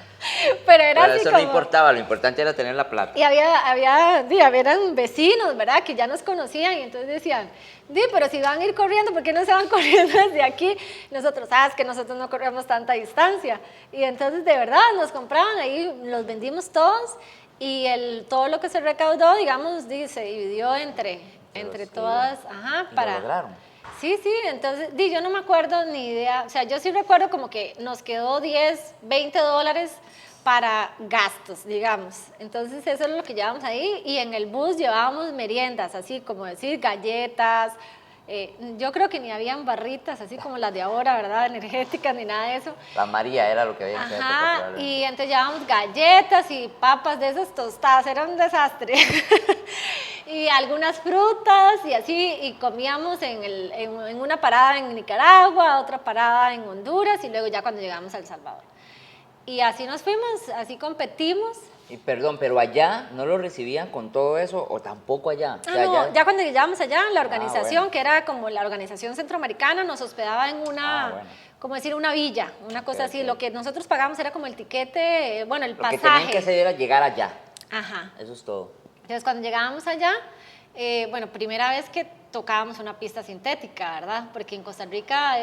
Pero era así eso como... no importaba, lo importante era tener la plata. Y habían vecinos, ¿verdad? Que ya nos conocían y entonces decían, pero si van a ir corriendo, ¿por qué no se van corriendo desde aquí? Nosotros, sabes que nosotros no corremos tanta distancia. Y entonces de verdad nos compraban, ahí los vendimos todos y todo lo que se recaudó, digamos, se dividió entre todas. Ajá, ¿Y lo lograron? Sí, entonces, yo no me acuerdo ni idea, o sea, yo sí recuerdo como que nos quedó 10, 20 dólares para gastos, digamos. Entonces eso es lo que llevábamos ahí y en el bus llevábamos meriendas, así como decir galletas, yo creo que ni habían barritas así como las de ahora, ¿verdad? Energéticas ni nada de eso. La María era lo que había en esa época, Ajá, y entonces llevábamos galletas y papas de esas tostadas, era un desastre. Y algunas frutas y así, y comíamos en una parada en Nicaragua, otra parada en Honduras y luego ya cuando llegamos a El Salvador. Y así nos fuimos, así competimos. Y perdón, pero allá no lo recibían con todo eso o tampoco allá. O sea, No, ya cuando llegamos allá, la organización, bueno. que era como la organización centroamericana, nos hospedaba en una, como decir, una villa, una cosa así. Lo que nosotros pagamos era como el tiquete, bueno, el pasaje. Lo que tenían que hacer era llegar allá. Ajá. Eso es todo. Entonces, cuando llegábamos allá, bueno, primera vez que tocábamos una pista sintética, ¿verdad? Porque en Costa Rica,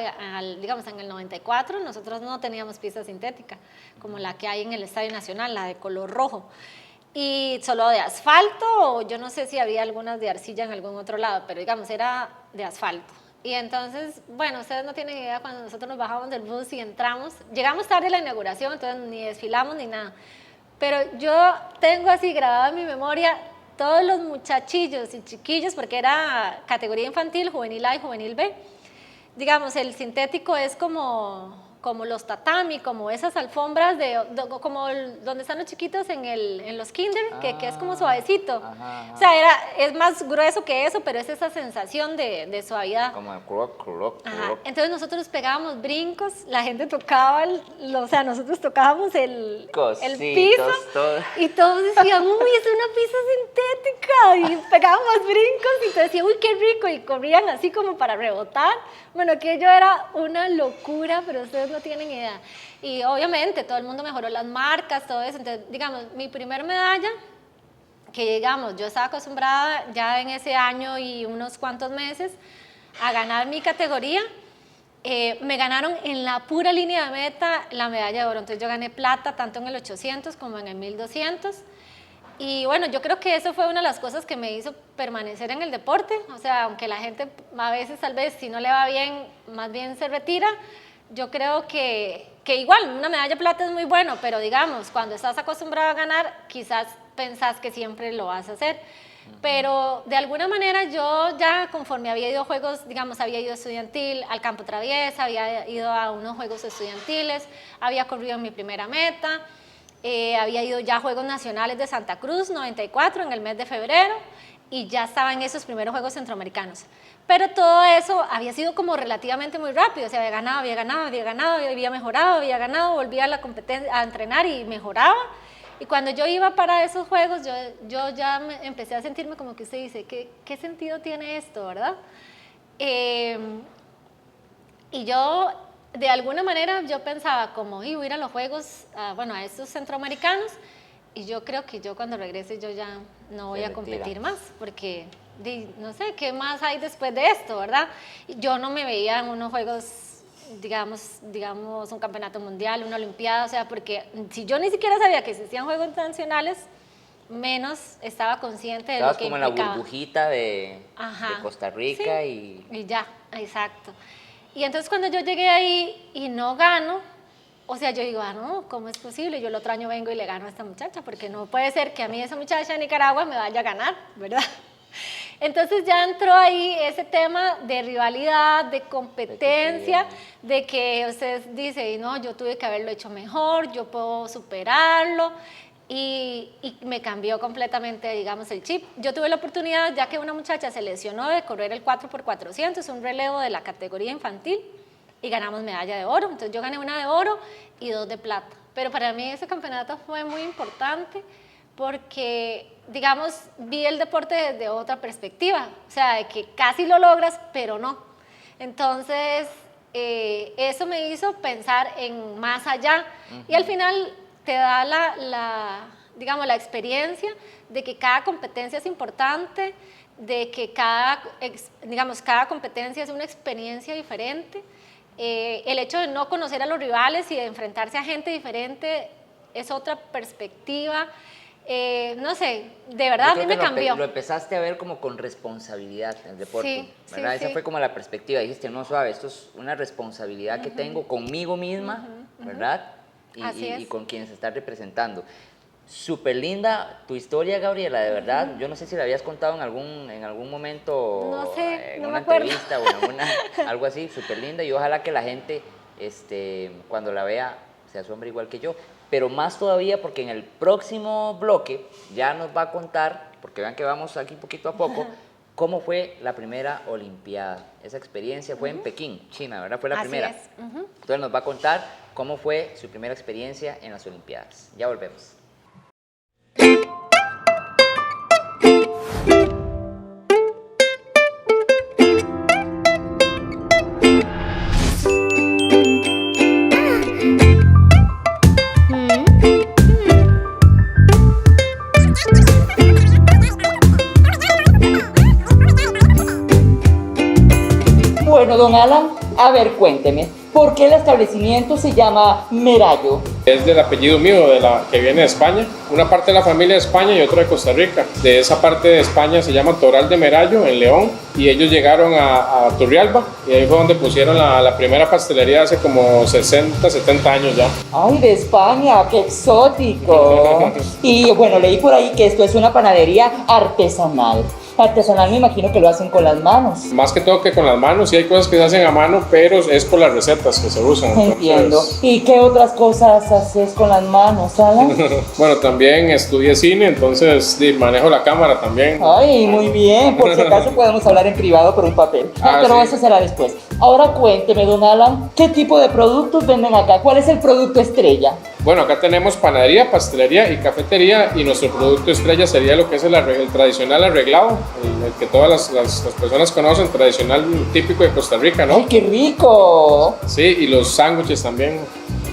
digamos, en el 94, nosotros no teníamos pista sintética, como la que hay en el Estadio Nacional, la de color rojo. Y solo de asfalto, o yo no sé si había algunas de arcilla en algún otro lado, pero digamos, era de asfalto. Y entonces, bueno, ustedes no tienen idea cuando nosotros nos bajamos del bus y entramos, llegamos tarde a la inauguración, entonces ni desfilamos ni nada. Pero yo tengo así grabado en mi memoria todos los muchachillos y chiquillos, porque era categoría infantil, juvenil A y juvenil B. Digamos, el sintético es como como los tatami, como esas alfombras como donde están los chiquitos en los kinder, que es como suavecito. O sea, es más grueso que eso, pero es esa sensación de suavidad. Como el croc. Entonces nosotros pegábamos brincos, la gente tocaba, o sea, nosotros tocábamos el piso todo. y todos decían, uy, es una pista sintética, y pegábamos brincos y te decían, uy, qué rico, y corrían así como para rebotar. Bueno, aquello era una locura, pero ustedes no tienen idea. Y obviamente todo el mundo mejoró las marcas, todo eso. Entonces, digamos, mi primer medalla, que digamos, yo estaba acostumbrada ya en ese año y unos cuantos meses a ganar mi categoría, me ganaron en la pura línea de meta la medalla de oro. Entonces yo gané plata tanto en el 800 como en el 1200. Y bueno, yo creo que eso fue una de las cosas que me hizo permanecer en el deporte. O sea, aunque la gente a veces tal vez si no le va bien, más bien se retira, yo creo que igual una medalla de plata es muy bueno, pero digamos, cuando estás acostumbrado a ganar, quizás pensás que siempre lo vas a hacer. Pero de alguna manera yo ya conforme había ido a juegos, digamos, había ido estudiantil al campo traviesa, había ido a unos juegos estudiantiles, había corrido en mi primera meta, había ido ya a Juegos Nacionales de Santa Cruz 94 en el mes de febrero y ya estaba en esos primeros Juegos Centroamericanos. Pero todo eso había sido como relativamente muy rápido, o sea, había ganado, había mejorado, había ganado, volvía a la competencia, a entrenar y mejoraba. Y cuando yo iba para esos juegos, yo ya empecé a sentirme como que usted dice, ¿qué sentido tiene esto, verdad? Y yo, de alguna manera, yo pensaba como, voy a ir a los juegos, bueno, a estos centroamericanos, y yo creo que yo cuando regrese yo ya no voy a competir más, porque no sé, ¿qué más hay después de esto, verdad? Yo no me veía en unos juegos, digamos un campeonato mundial, una olimpiada, o sea, porque si yo ni siquiera sabía que existían juegos nacionales, menos estaba consciente de lo que implicaba. Estabas como en la burbujita de Costa Rica, sí, y ya, exacto. Y entonces cuando yo llegué ahí y no gano, o sea, yo digo, no, ¿cómo es posible? Yo el otro año vengo y le gano a esta muchacha, porque no puede ser que a mí esa muchacha de Nicaragua me vaya a ganar, ¿verdad? Entonces ya entró ahí ese tema de rivalidad, de competencia, de que usted dice, no, yo tuve que haberlo hecho mejor, yo puedo superarlo, y me cambió completamente, digamos, el chip. Yo tuve la oportunidad, ya que una muchacha se lesionó, de correr el 4x400, un relevo de la categoría infantil, y ganamos medalla de oro. Entonces yo gané una de oro y 2 de plata. Pero para mí ese campeonato fue muy importante, porque, digamos, vi el deporte desde otra perspectiva, o sea, de que casi lo logras, pero no. Entonces, eso me hizo pensar en más allá, y al final te da digamos, la experiencia de que cada competencia es importante, de que cada competencia es una experiencia diferente. El hecho de no conocer a los rivales y de enfrentarse a gente diferente es otra perspectiva. No sé, de verdad a mí me cambió. Lo empezaste a ver como con responsabilidad en el deporte, sí, ¿verdad? sí, Esa fue como la perspectiva. Dijiste, no, suave, esto es una responsabilidad que tengo conmigo misma, ¿verdad? Y con quienes estás representando. Súper linda tu historia, Gabriela, de verdad. Yo no sé si la habías contado en algún momento, no sé, en no una me acuerdo. entrevista o en algo así, súper linda. Y ojalá que la gente, cuando la vea, se asombre igual que yo. Pero más todavía porque en el próximo bloque ya nos va a contar, porque vean que vamos aquí poquito a poco, cómo fue la primera Olimpiada. Esa experiencia fue en Pekín, China, ¿verdad? Fue la primera. Así es. Entonces nos va a contar cómo fue su primera experiencia en las Olimpiadas. Ya volvemos. Bueno, don Alan, a ver, cuénteme, ¿por qué el establecimiento se llama Merallo? Es del apellido mío, que viene de España. Una parte de la familia de España y otra de Costa Rica. De esa parte de España se llama Toral de Merallo, en León, y ellos llegaron a Turrialba, y ahí fue donde pusieron la primera pastelería hace como 60, 70 años ya. ¡Ay, de España! ¡Qué exótico! Y bueno, leí por ahí que esto es una panadería artesanal. Artesanal me imagino que lo hacen con las manos. Más que todo que con las manos, sí hay cosas que se hacen a mano, pero es por las recetas que se usan. Entiendo. ¿Y qué otras cosas haces con las manos, Alan? Bueno, también estudié cine, entonces manejo la cámara también. Ay, muy bien. Por si acaso podemos hablar en privado por un papel. Pero sí. eso será después. Ahora cuénteme, don Alan, ¿qué tipo de productos venden acá? ¿Cuál es el producto estrella? Bueno, acá tenemos panadería, pastelería y cafetería, y nuestro producto estrella sería lo que es el tradicional arreglado, el que todas las personas conocen, tradicional típico de Costa Rica, ¿no? ¡Ay, qué rico! Sí, y los sándwiches también.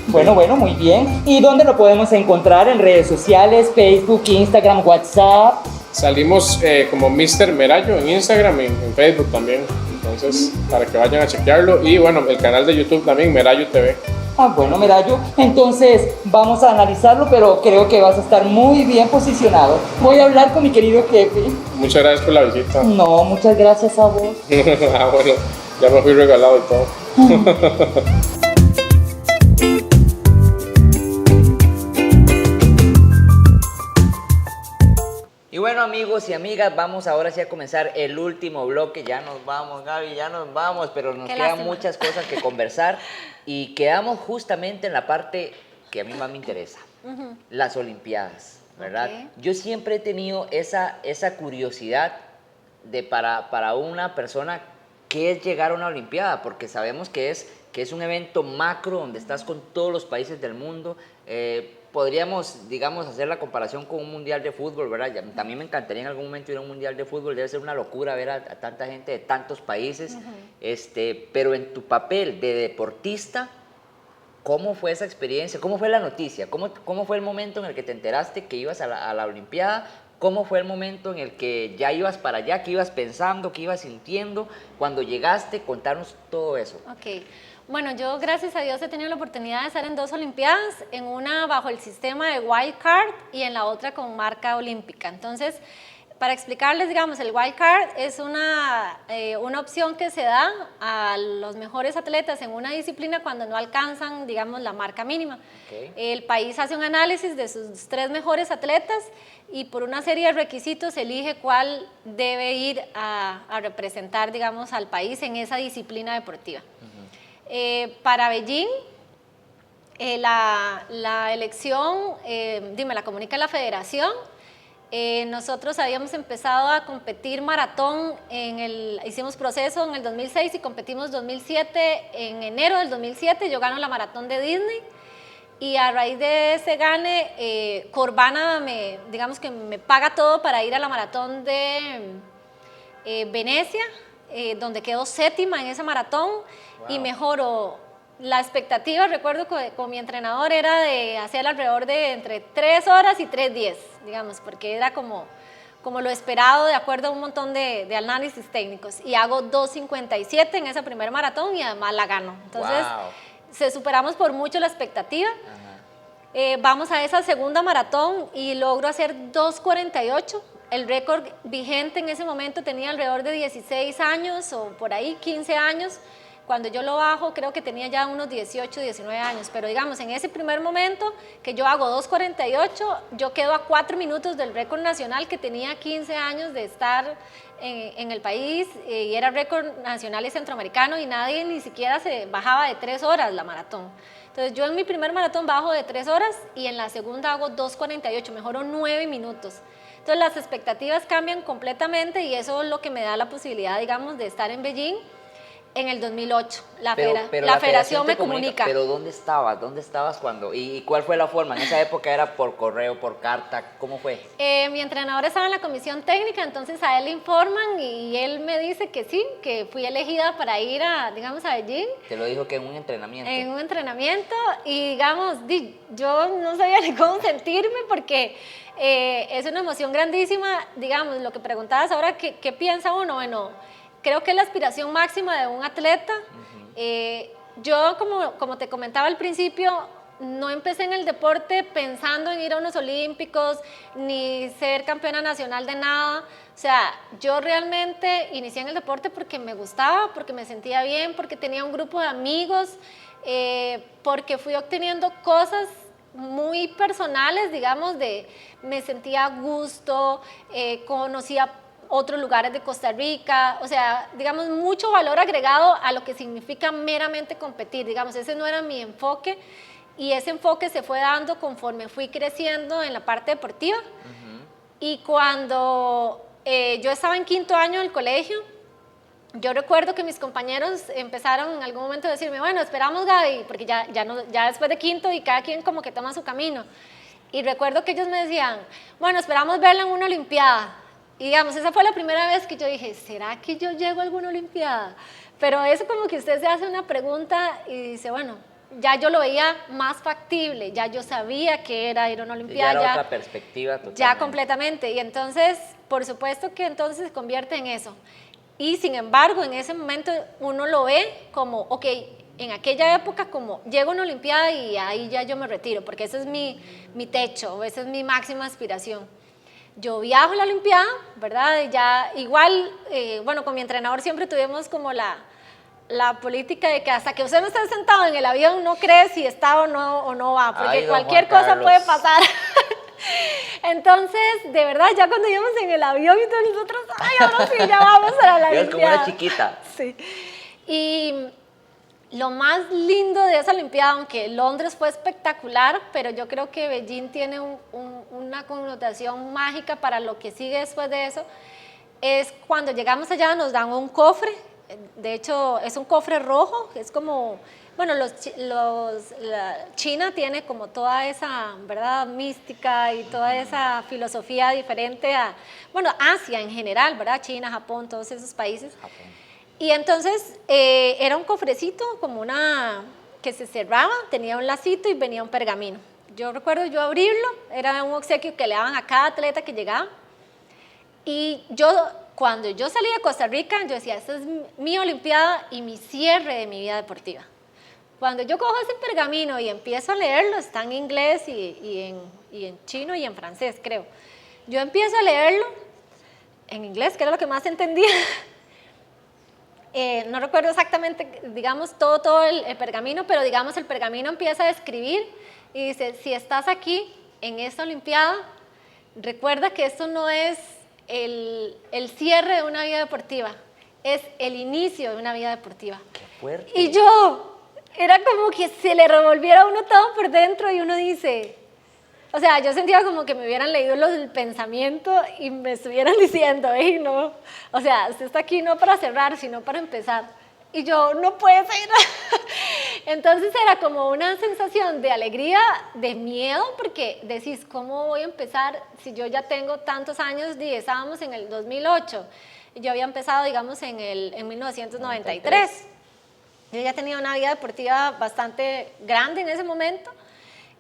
Bueno, muy bien. ¿Y dónde lo podemos encontrar? ¿En redes sociales, Facebook, Instagram, WhatsApp? Salimos como Mr. Merayo en Instagram y en Facebook también, entonces para que vayan a chequearlo, y bueno, el canal de YouTube también, Merayo TV. Bueno, Merayo, entonces vamos a analizarlo, pero creo que vas a estar muy bien posicionado. Voy a hablar con mi querido jefe. Muchas gracias por la visita. No, muchas gracias a vos. Bueno, ya me fui regalado y todo. Y bueno, amigos y amigas, vamos ahora sí a comenzar el último bloque. Ya nos vamos, Gaby, ya nos vamos, pero nos quedan muchas cosas que conversar. Y quedamos justamente en la parte que a mí más me interesa, las Olimpiadas, ¿verdad? Okay. Yo siempre he tenido esa curiosidad de para una persona qué es llegar a una Olimpiada, porque sabemos que es un evento macro donde estás con todos los países del mundo. Podríamos, digamos, hacer la comparación con un mundial de fútbol, ¿verdad? También me encantaría en algún momento ir a un mundial de fútbol, debe ser una locura ver a tanta gente de tantos países, pero en tu papel de deportista, ¿cómo fue esa experiencia? ¿Cómo fue la noticia? ¿Cómo fue el momento en el que te enteraste que ibas a la Olimpiada? ¿Cómo fue el momento en el que ya ibas para allá? ¿Qué ibas pensando? ¿Qué ibas sintiendo? Cuando llegaste, contarnos todo eso. Ok. Bueno, yo gracias a Dios he tenido la oportunidad de estar en 2 Olimpiadas, en una bajo el sistema de Wild Card y en la otra con marca olímpica. Entonces, para explicarles, digamos, el Wild Card es una opción que se da a los mejores atletas en una disciplina cuando no alcanzan, digamos, la marca mínima. Okay. El país hace un análisis de sus 3 mejores atletas y por una serie de requisitos elige cuál debe ir a representar, digamos, al país en esa disciplina deportiva. Para Beijing, la elección, la comunica la federación. Nosotros habíamos empezado a competir maratón, hicimos proceso en el 2006 y competimos 2007, en enero del 2007 yo gano la maratón de Disney y a raíz de ese gane, Corvana digamos que me paga todo para ir a la maratón de Venecia, donde quedó 7ª en esa maratón. Wow. Y mejoró la expectativa, recuerdo que con mi entrenador era de hacer alrededor de entre 3 horas y 3:10, digamos, porque era como lo esperado de acuerdo a un montón de análisis técnicos, y hago 2:57 en esa primera maratón y además la gano. Entonces, wow, superamos por mucho la expectativa. Vamos a esa segunda maratón y logro hacer 2:48. El récord vigente en ese momento tenía alrededor de 16 años o por ahí 15 años. Cuando yo lo bajo, creo que tenía ya unos 18, 19 años, pero digamos, en ese primer momento que yo hago 2:48, yo quedo a 4 minutos del récord nacional que tenía 15 años de estar en el país, y era récord nacional y centroamericano, y nadie ni siquiera se bajaba de 3 horas la maratón. Entonces yo en mi primer maratón bajo de 3 horas y en la segunda hago 2:48, mejoro 9 minutos. Entonces las expectativas cambian completamente y eso es lo que me da la posibilidad, digamos, de estar en Beijing. En el 2008, la federación me comunica. Pero ¿dónde estabas? ¿Dónde estabas cuando? ¿Y cuál fue la forma? ¿En esa época era por correo, por carta? ¿Cómo fue? Mi entrenador estaba en la comisión técnica, entonces a él le informan y él me dice que sí, que fui elegida para ir a Beijing. ¿Te lo dijo que en un entrenamiento? En un entrenamiento, y digamos, yo no sabía ni cómo sentirme porque es una emoción grandísima. Digamos, lo que preguntabas ahora, ¿qué piensa uno? Bueno, creo que es la aspiración máxima de un atleta. Yo, como te comentaba al principio, no empecé en el deporte pensando en ir a unos olímpicos, ni ser campeona nacional de nada. O sea, yo realmente inicié en el deporte porque me gustaba, porque me sentía bien, porque tenía un grupo de amigos, porque fui obteniendo cosas muy personales, digamos, me sentía a gusto, conocía otros lugares de Costa Rica, o sea, digamos, mucho valor agregado a lo que significa meramente competir, digamos, ese no era mi enfoque y ese enfoque se fue dando conforme fui creciendo en la parte deportiva. Y cuando yo estaba en 5º año del colegio, yo recuerdo que mis compañeros empezaron en algún momento a decirme, bueno, esperamos Gaby, porque ya después de 5º y cada quien como que toma su camino. Y recuerdo que ellos me decían, bueno, esperamos verla en una olimpiada. Y digamos, esa fue la primera vez que yo dije, ¿será que yo llego a alguna olimpiada? Pero eso como que usted se hace una pregunta y dice, bueno, ya yo lo veía más factible, ya yo sabía que era ir a una olimpiada. Ya era otra perspectiva totalmente. Ya completamente. Y entonces, por supuesto que entonces se convierte en eso. Y sin embargo, en ese momento uno lo ve como, ok, en aquella época como llego a una olimpiada y ahí ya yo me retiro, porque ese es mi techo, esa es mi máxima aspiración. Yo viajo a la olimpiada, ¿verdad? Ya igual, bueno, con mi entrenador siempre tuvimos como la política de que hasta que usted no esté sentado en el avión no cree si está o no va, porque Ay, cualquier Juan cosa Carlos. puede pasar. Entonces, de verdad, ya cuando íbamos en el avión y todos nosotros, ay, ahora sí, ya vamos a la Eres olimpiada. como una chiquita. Sí. Y lo más lindo de esa olimpiada, aunque Londres fue espectacular, pero yo creo que Beijing tiene una connotación mágica para lo que sigue después de eso, es cuando llegamos allá nos dan un cofre, de hecho es un cofre rojo, es como, bueno, China tiene como toda esa, ¿verdad?, mística y toda esa filosofía diferente a, bueno, Asia en general, ¿verdad?, China, Japón, todos esos países. Y entonces era un cofrecito como que se cerraba, tenía un lacito y venía un pergamino. Yo recuerdo yo abrirlo, era un obsequio que le daban a cada atleta que llegaba. Y cuando yo salí de Costa Rica, yo decía, esta es mi olimpiada y mi cierre de mi vida deportiva. Cuando yo cojo ese pergamino y empiezo a leerlo, está en inglés y en chino y en francés, creo. Yo empiezo a leerlo en inglés, que era lo que más entendía. No recuerdo exactamente, digamos, todo el pergamino, pero digamos el pergamino empieza a describir y dice, si estás aquí en esta olimpiada, recuerda que esto no es el cierre de una vida deportiva, es el inicio de una vida deportiva. Qué fuerte. Y yo, era como que se le revolviera a uno todo por dentro y uno dice, o sea, yo sentía como que me hubieran leído el pensamiento y me estuvieran diciendo, hey, no, o sea, usted está aquí no para cerrar, sino para empezar. Y yo, no puede ser. Entonces era como una sensación de alegría, de miedo, porque decís, ¿cómo voy a empezar si yo ya tengo tantos años? Estábamos en el 2008, y yo había empezado, digamos, en 1993. Yo ya tenía una vida deportiva bastante grande en ese momento,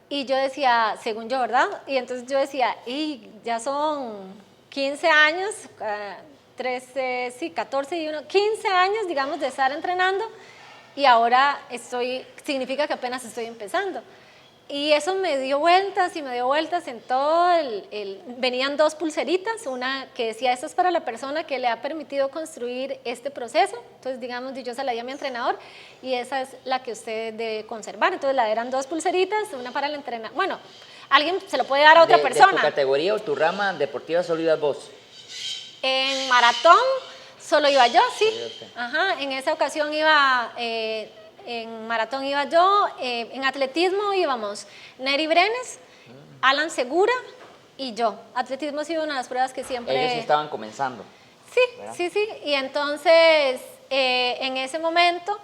y yo decía, según yo, ¿verdad? Y entonces yo decía, ya son 15 años, 13, sí, 14 y 15 años, digamos, de estar entrenando, y ahora significa que apenas estoy empezando. Y eso me dio vueltas y me dio vueltas en todo venían 2 pulseritas, una que decía, esto es para la persona que le ha permitido construir este proceso, entonces digamos, yo se la di a mi entrenador, y esa es la que usted debe conservar, entonces eran 2 pulseritas, una para el entrenador, bueno, alguien se lo puede dar a otra persona. ¿De tu categoría o tu rama deportiva solo ibas vos? En maratón solo iba yo, sí. Ajá, en esa ocasión en maratón iba yo, en atletismo íbamos Neri Brenes, Alan Segura y yo. Atletismo ha sido una de las pruebas que siempre... Ellos estaban comenzando. Sí, ¿verdad? sí. Y entonces, en ese momento,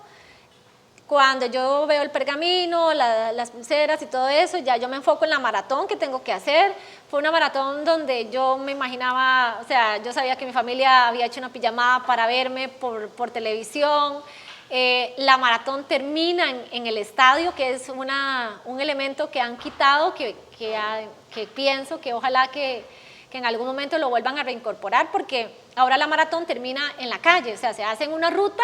cuando yo veo el pergamino, las pulseras y todo eso, ya yo me enfoco en la maratón que tengo que hacer. Fue una maratón donde yo me imaginaba, o sea, yo sabía que mi familia había hecho una pijamada para verme por televisión. La maratón termina en el estadio, que es un elemento que han quitado, que pienso que ojalá que en algún momento lo vuelvan a reincorporar, porque ahora la maratón termina en la calle, o sea, se hace una ruta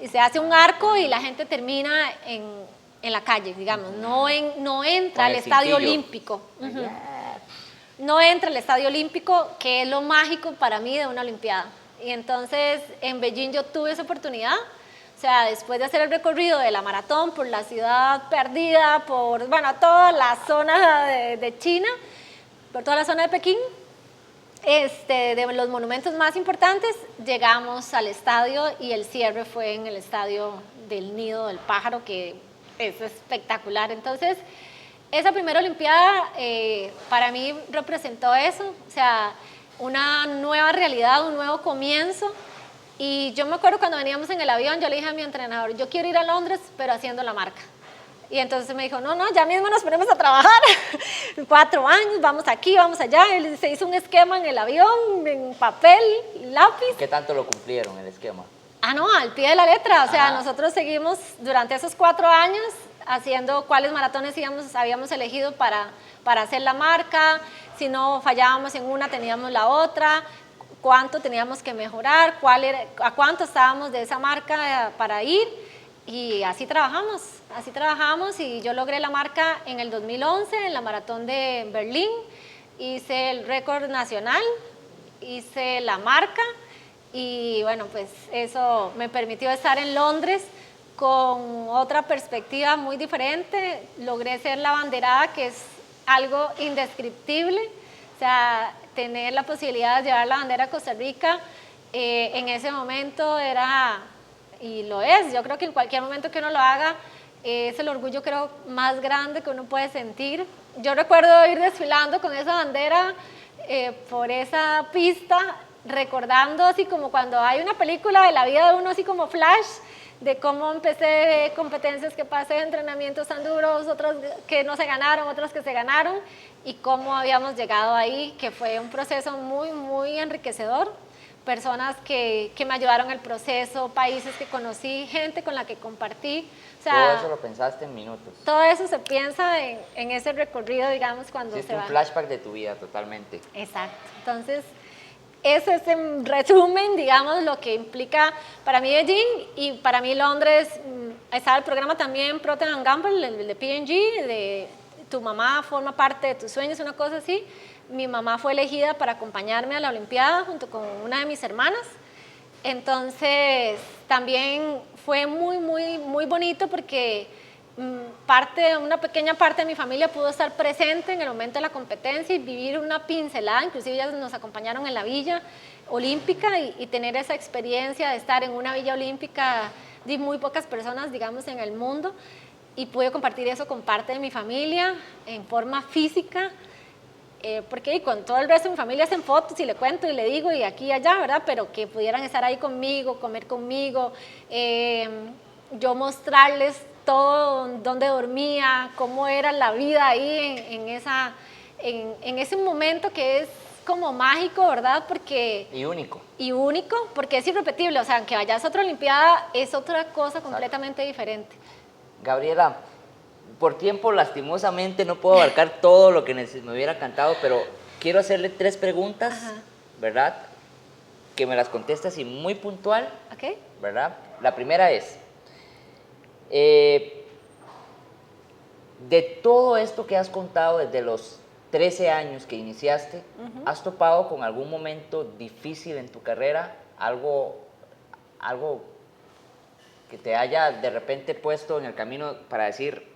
y se hace un arco y la gente termina en la calle, digamos, no entra al estadio olímpico. No entra al estadio olímpico, que es lo mágico para mí de una olimpiada. Y entonces en Beijing yo tuve esa oportunidad. O sea, después de hacer el recorrido de la maratón por la ciudad perdida, por, bueno, toda la zona de China, por toda la zona de Pekín, De los monumentos más importantes, llegamos al estadio y el cierre fue en el estadio del Nido del Pájaro, que es espectacular. Entonces, esa primera Olimpiada para mí representó eso, o sea, una nueva realidad, un nuevo comienzo. Y yo me acuerdo cuando veníamos en el avión, yo le dije a mi entrenador, yo quiero ir a Londres, pero haciendo la marca. Y entonces me dijo, no, ya mismo nos ponemos a trabajar, 4 años, vamos aquí, vamos allá. Él se hizo un esquema en el avión, en papel, lápiz. ¿Qué tanto lo cumplieron el esquema? No, al pie de la letra. O sea, nosotros seguimos durante esos 4 años haciendo cuáles maratones habíamos elegido para hacer la marca. Si no fallábamos en una, teníamos la otra. Cuánto teníamos que mejorar, a cuánto estábamos de esa marca para ir. Y así trabajamos y yo logré la marca en el 2011 en la maratón de Berlín, hice el récord nacional, hice la marca y bueno, pues eso me permitió estar en Londres con otra perspectiva muy diferente, logré ser la abanderada, que es algo indescriptible, o sea, tener la posibilidad de llevar la bandera a Costa Rica en ese momento era... Y lo es, yo creo que en cualquier momento que uno lo haga, es el orgullo creo más grande que uno puede sentir. Yo recuerdo ir desfilando con esa bandera por esa pista, recordando así como cuando hay una película de la vida de uno así como flash, de cómo empecé competencias que pasé, entrenamientos tan duros, otros que no se ganaron, otros que se ganaron, y cómo habíamos llegado ahí, que fue un proceso muy, muy enriquecedor. Personas que me ayudaron en el proceso, países que conocí, gente con la que compartí. O sea, todo eso lo pensaste en minutos. Todo eso se piensa en ese recorrido, digamos, cuando sí, se va. Es un flashback de tu vida, totalmente. Exacto. Entonces, eso es en resumen, digamos, lo que implica para mí Beijing y para mí Londres. Estaba el programa también Procter & Gamble, el de P&G, de tu mamá forma parte de tus sueños, una cosa así. Mi mamá fue elegida para acompañarme a la Olimpiada junto con una de mis hermanas. Entonces, también fue muy, muy, muy bonito porque una pequeña parte de mi familia pudo estar presente en el momento de la competencia y vivir una pincelada. Inclusive ellas nos acompañaron en la Villa Olímpica y tener esa experiencia de estar en una Villa Olímpica de muy pocas personas, digamos, en el mundo. Y pude compartir eso con parte de mi familia en forma física. Porque con todo el resto de mi familia hacen fotos y le cuento y le digo y aquí y allá, ¿verdad? Pero que pudieran estar ahí conmigo, comer conmigo, yo mostrarles todo, dónde dormía, cómo era la vida ahí en ese momento que es como mágico, ¿verdad? Porque... Y único. Y único, porque es irrepetible, o sea, aunque vayas a otra Olimpiada es otra cosa completamente diferente. Gabriela, por tiempo, lastimosamente, no puedo abarcar todo lo que me hubiera cantado, pero quiero hacerle 3 preguntas, ¿verdad? Que me las conteste así muy puntual, ¿verdad? La primera es, de todo esto que has contado desde los 13 años que iniciaste, ¿has topado con algún momento difícil en tu carrera? Algo que te haya de repente puesto en el camino para decir...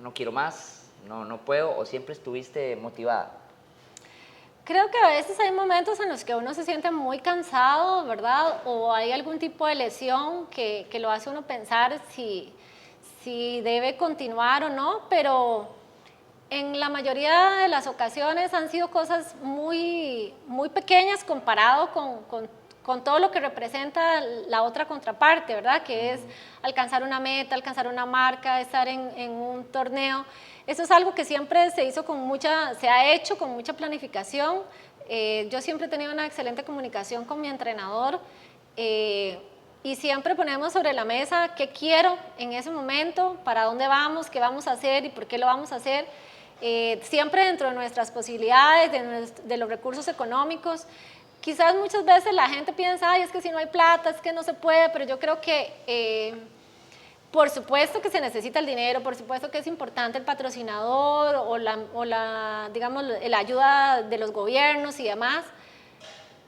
no quiero más, no puedo, o siempre estuviste motivada? Creo que a veces hay momentos en los que uno se siente muy cansado, ¿verdad? O hay algún tipo de lesión que lo hace uno pensar si debe continuar o no, pero en la mayoría de las ocasiones han sido cosas muy, muy pequeñas comparado con todo lo que representa la otra contraparte, ¿verdad? Que es alcanzar una meta, alcanzar una marca, estar en un torneo. Eso es algo que siempre se ha hecho con mucha planificación. Yo siempre he tenido una excelente comunicación con mi entrenador y siempre ponemos sobre la mesa qué quiero en ese momento, para dónde vamos, qué vamos a hacer y por qué lo vamos a hacer. Siempre dentro de nuestras posibilidades, de los recursos económicos. Quizás muchas veces la gente piensa, ay, es que si no hay plata, es que no se puede, pero yo creo que por supuesto que se necesita el dinero, por supuesto que es importante el patrocinador o la ayuda de los gobiernos y demás,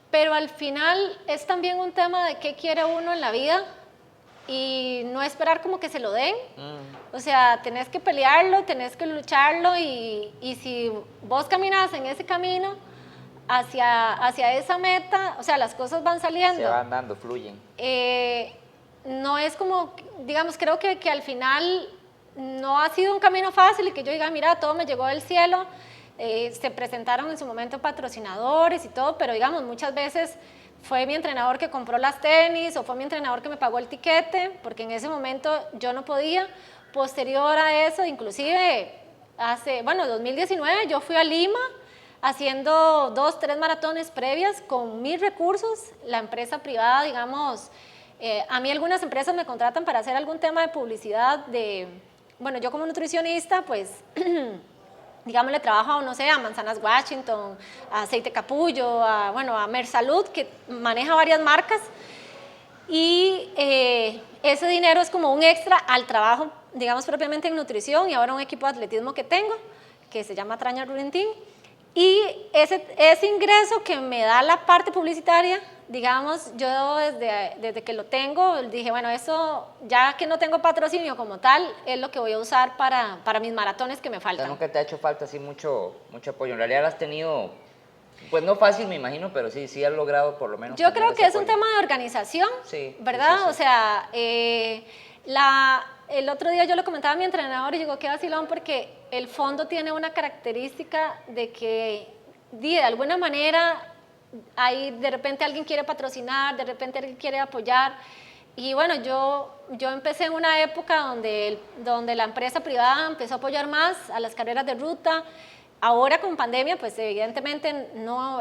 pero al final es también un tema de qué quiere uno en la vida y no esperar como que se lo den. O sea, tenés que pelearlo, tenés que lucharlo y si vos caminas en ese camino, hacia esa meta, o sea, las cosas van saliendo. Se van dando, fluyen. No es como, digamos, creo que al final no ha sido un camino fácil y que yo diga, mira, todo me llegó del cielo. Se presentaron en su momento patrocinadores y todo, pero digamos, muchas veces fue mi entrenador que compró las tenis o fue mi entrenador que me pagó el tiquete, porque en ese momento yo no podía. Posterior a eso, inclusive, 2019 yo fui a Lima haciendo 2, 3 maratones previas con mis recursos. La empresa privada, digamos, a mí algunas empresas me contratan para hacer algún tema de publicidad bueno, yo como nutricionista, pues, digamos, le trabajo, no sé, a Manzanas Washington, a Aceite Capullo, a Mersalud, que maneja varias marcas, y ese dinero es como un extra al trabajo, digamos, propiamente en nutrición, y ahora un equipo de atletismo que tengo, que se llama Traña Running Team, y ese ingreso que me da la parte publicitaria, digamos, yo desde que lo tengo, dije, bueno, eso, ya que no tengo patrocinio como tal, es lo que voy a usar para mis maratones que me faltan. ¿Nunca te ha hecho falta así mucho apoyo? En realidad lo has tenido, pues no fácil me imagino, pero sí has logrado por lo menos. Yo creo que es un tema de organización, sí, ¿verdad? Sí. O sea, el otro día yo lo comentaba a mi entrenador y digo, qué vacilón, porque el fondo tiene una característica de que de alguna manera ahí de repente alguien quiere patrocinar, de repente alguien quiere apoyar, y bueno, yo empecé en una época donde la empresa privada empezó a apoyar más a las carreras de ruta. Ahora con pandemia, pues evidentemente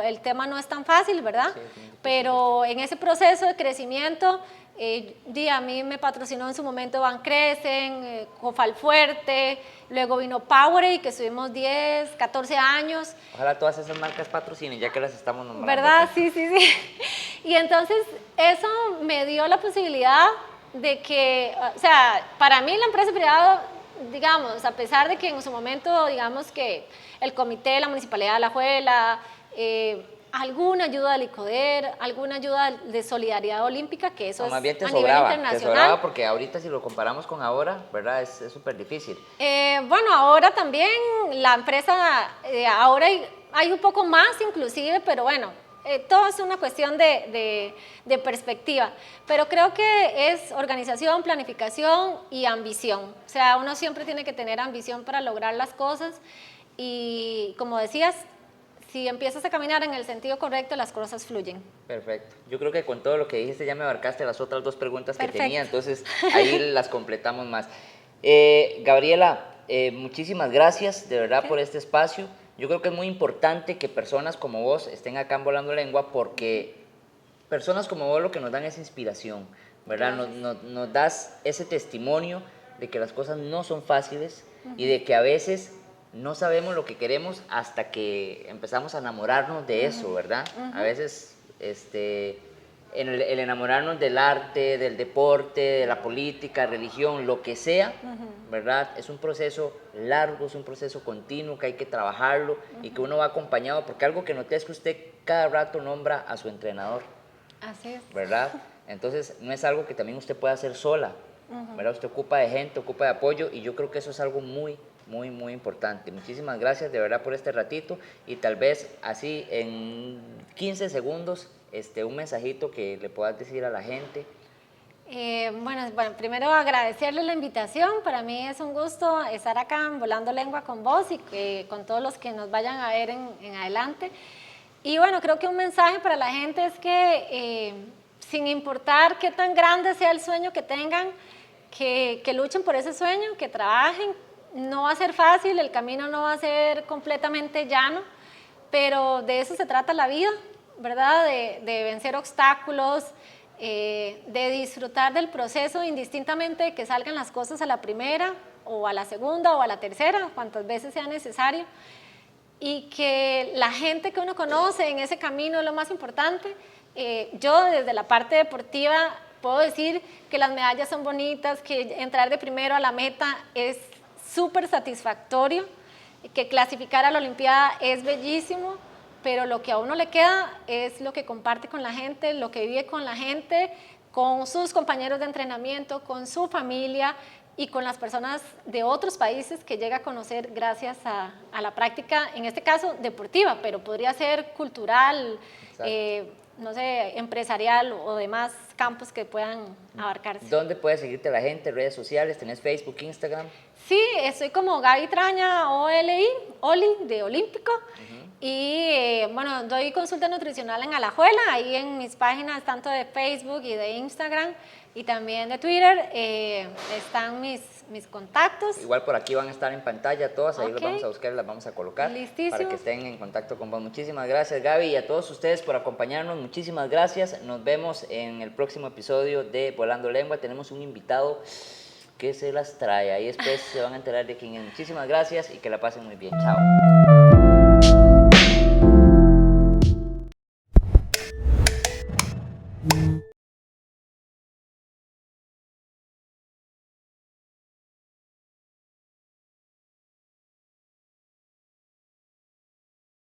el tema no es tan fácil, ¿verdad? Sí, pero en ese proceso de crecimiento, a mí me patrocinó en su momento Van Crecen, Cofal Fuerte, luego vino Powerade, que estuvimos 10, 14 años. Ojalá todas esas marcas patrocinen, ya que las estamos nombrando. ¿Verdad? Sí. Y entonces eso me dio la posibilidad de que, o sea, para mí la empresa privada, digamos, a pesar de que en su momento, digamos que el comité, la municipalidad de Alajuela, alguna ayuda del ICODER, alguna ayuda de solidaridad olímpica, que eso es a nivel internacional. Te sobraba porque ahorita si lo comparamos con ahora, ¿verdad? Es súper difícil. Bueno, ahora también la empresa, ahora hay un poco más inclusive, pero bueno, todo es una cuestión de perspectiva, pero creo que es organización, planificación y ambición. O sea, uno siempre tiene que tener ambición para lograr las cosas y, como decías, si empiezas a caminar en el sentido correcto, las cosas fluyen. Perfecto. Yo creo que con todo lo que dijiste ya me abarcaste las otras 2 preguntas que tenía, entonces ahí las completamos más. Gabriela, muchísimas gracias de verdad por este espacio. Yo creo que es muy importante que personas como vos estén acá en Volando Lengua, porque personas como vos lo que nos dan es inspiración, ¿verdad? Nos das ese testimonio de que las cosas no son fáciles y de que a veces no sabemos lo que queremos hasta que empezamos a enamorarnos de eso, ¿verdad? A veces el enamorarnos del arte, del deporte, de la política, religión, lo que sea, ¿verdad? Es un proceso largo, es un proceso continuo que hay que trabajarlo y que uno va acompañado, porque algo que noté es que usted cada rato nombra a su entrenador. Así es. ¿Verdad? Entonces no es algo que también usted pueda hacer sola, ¿verdad? Usted ocupa de gente, ocupa de apoyo y yo creo que eso es algo muy importante. Muchísimas gracias de verdad por este ratito y tal vez así en 15 segundos un mensajito que le puedas decir a la gente. Bueno, primero agradecerle la invitación. Para mí es un gusto estar acá en Volando Lengua con vos y con todos los que nos vayan a ver en adelante. Y bueno, creo que un mensaje para la gente es que sin importar qué tan grande sea el sueño que tengan, que luchen por ese sueño, que trabajen. No va a ser fácil, el camino no va a ser completamente llano, pero de eso se trata la vida, ¿verdad? De vencer obstáculos, de disfrutar del proceso indistintamente de que salgan las cosas a la primera o a la segunda o a la tercera, cuantas veces sea necesario, y que la gente que uno conoce en ese camino es lo más importante. Yo desde la parte deportiva puedo decir que las medallas son bonitas, que entrar de primero a la meta es súper satisfactorio, que clasificar a la Olimpiada es bellísimo, pero lo que a uno le queda es lo que comparte con la gente, lo que vive con la gente, con sus compañeros de entrenamiento, con su familia, y con las personas de otros países que llega a conocer gracias a la práctica, en este caso deportiva, pero podría ser cultural, no sé, empresarial o demás campos que puedan abarcarse. ¿Dónde puede seguirte la gente? ¿Redes sociales? ¿Tenés Facebook, Instagram? Sí, estoy como Gaby Traña, Oli, de Olímpico. Y bueno, doy consulta nutricional en Alajuela, ahí en mis páginas tanto de Facebook y de Instagram y también de Twitter están mis contactos. Igual por aquí van a estar en pantalla todas, ahí Ok. los vamos a buscar y las vamos a colocar. Listísimo. Para que estén en contacto con vos. Muchísimas gracias, Gaby, y a todos ustedes por acompañarnos. Muchísimas gracias. Nos vemos en el próximo episodio de Volando Lengua. Tenemos un invitado que se las trae. Ahí después se van a enterar de quién es. Muchísimas gracias y que la pasen muy bien. Chao.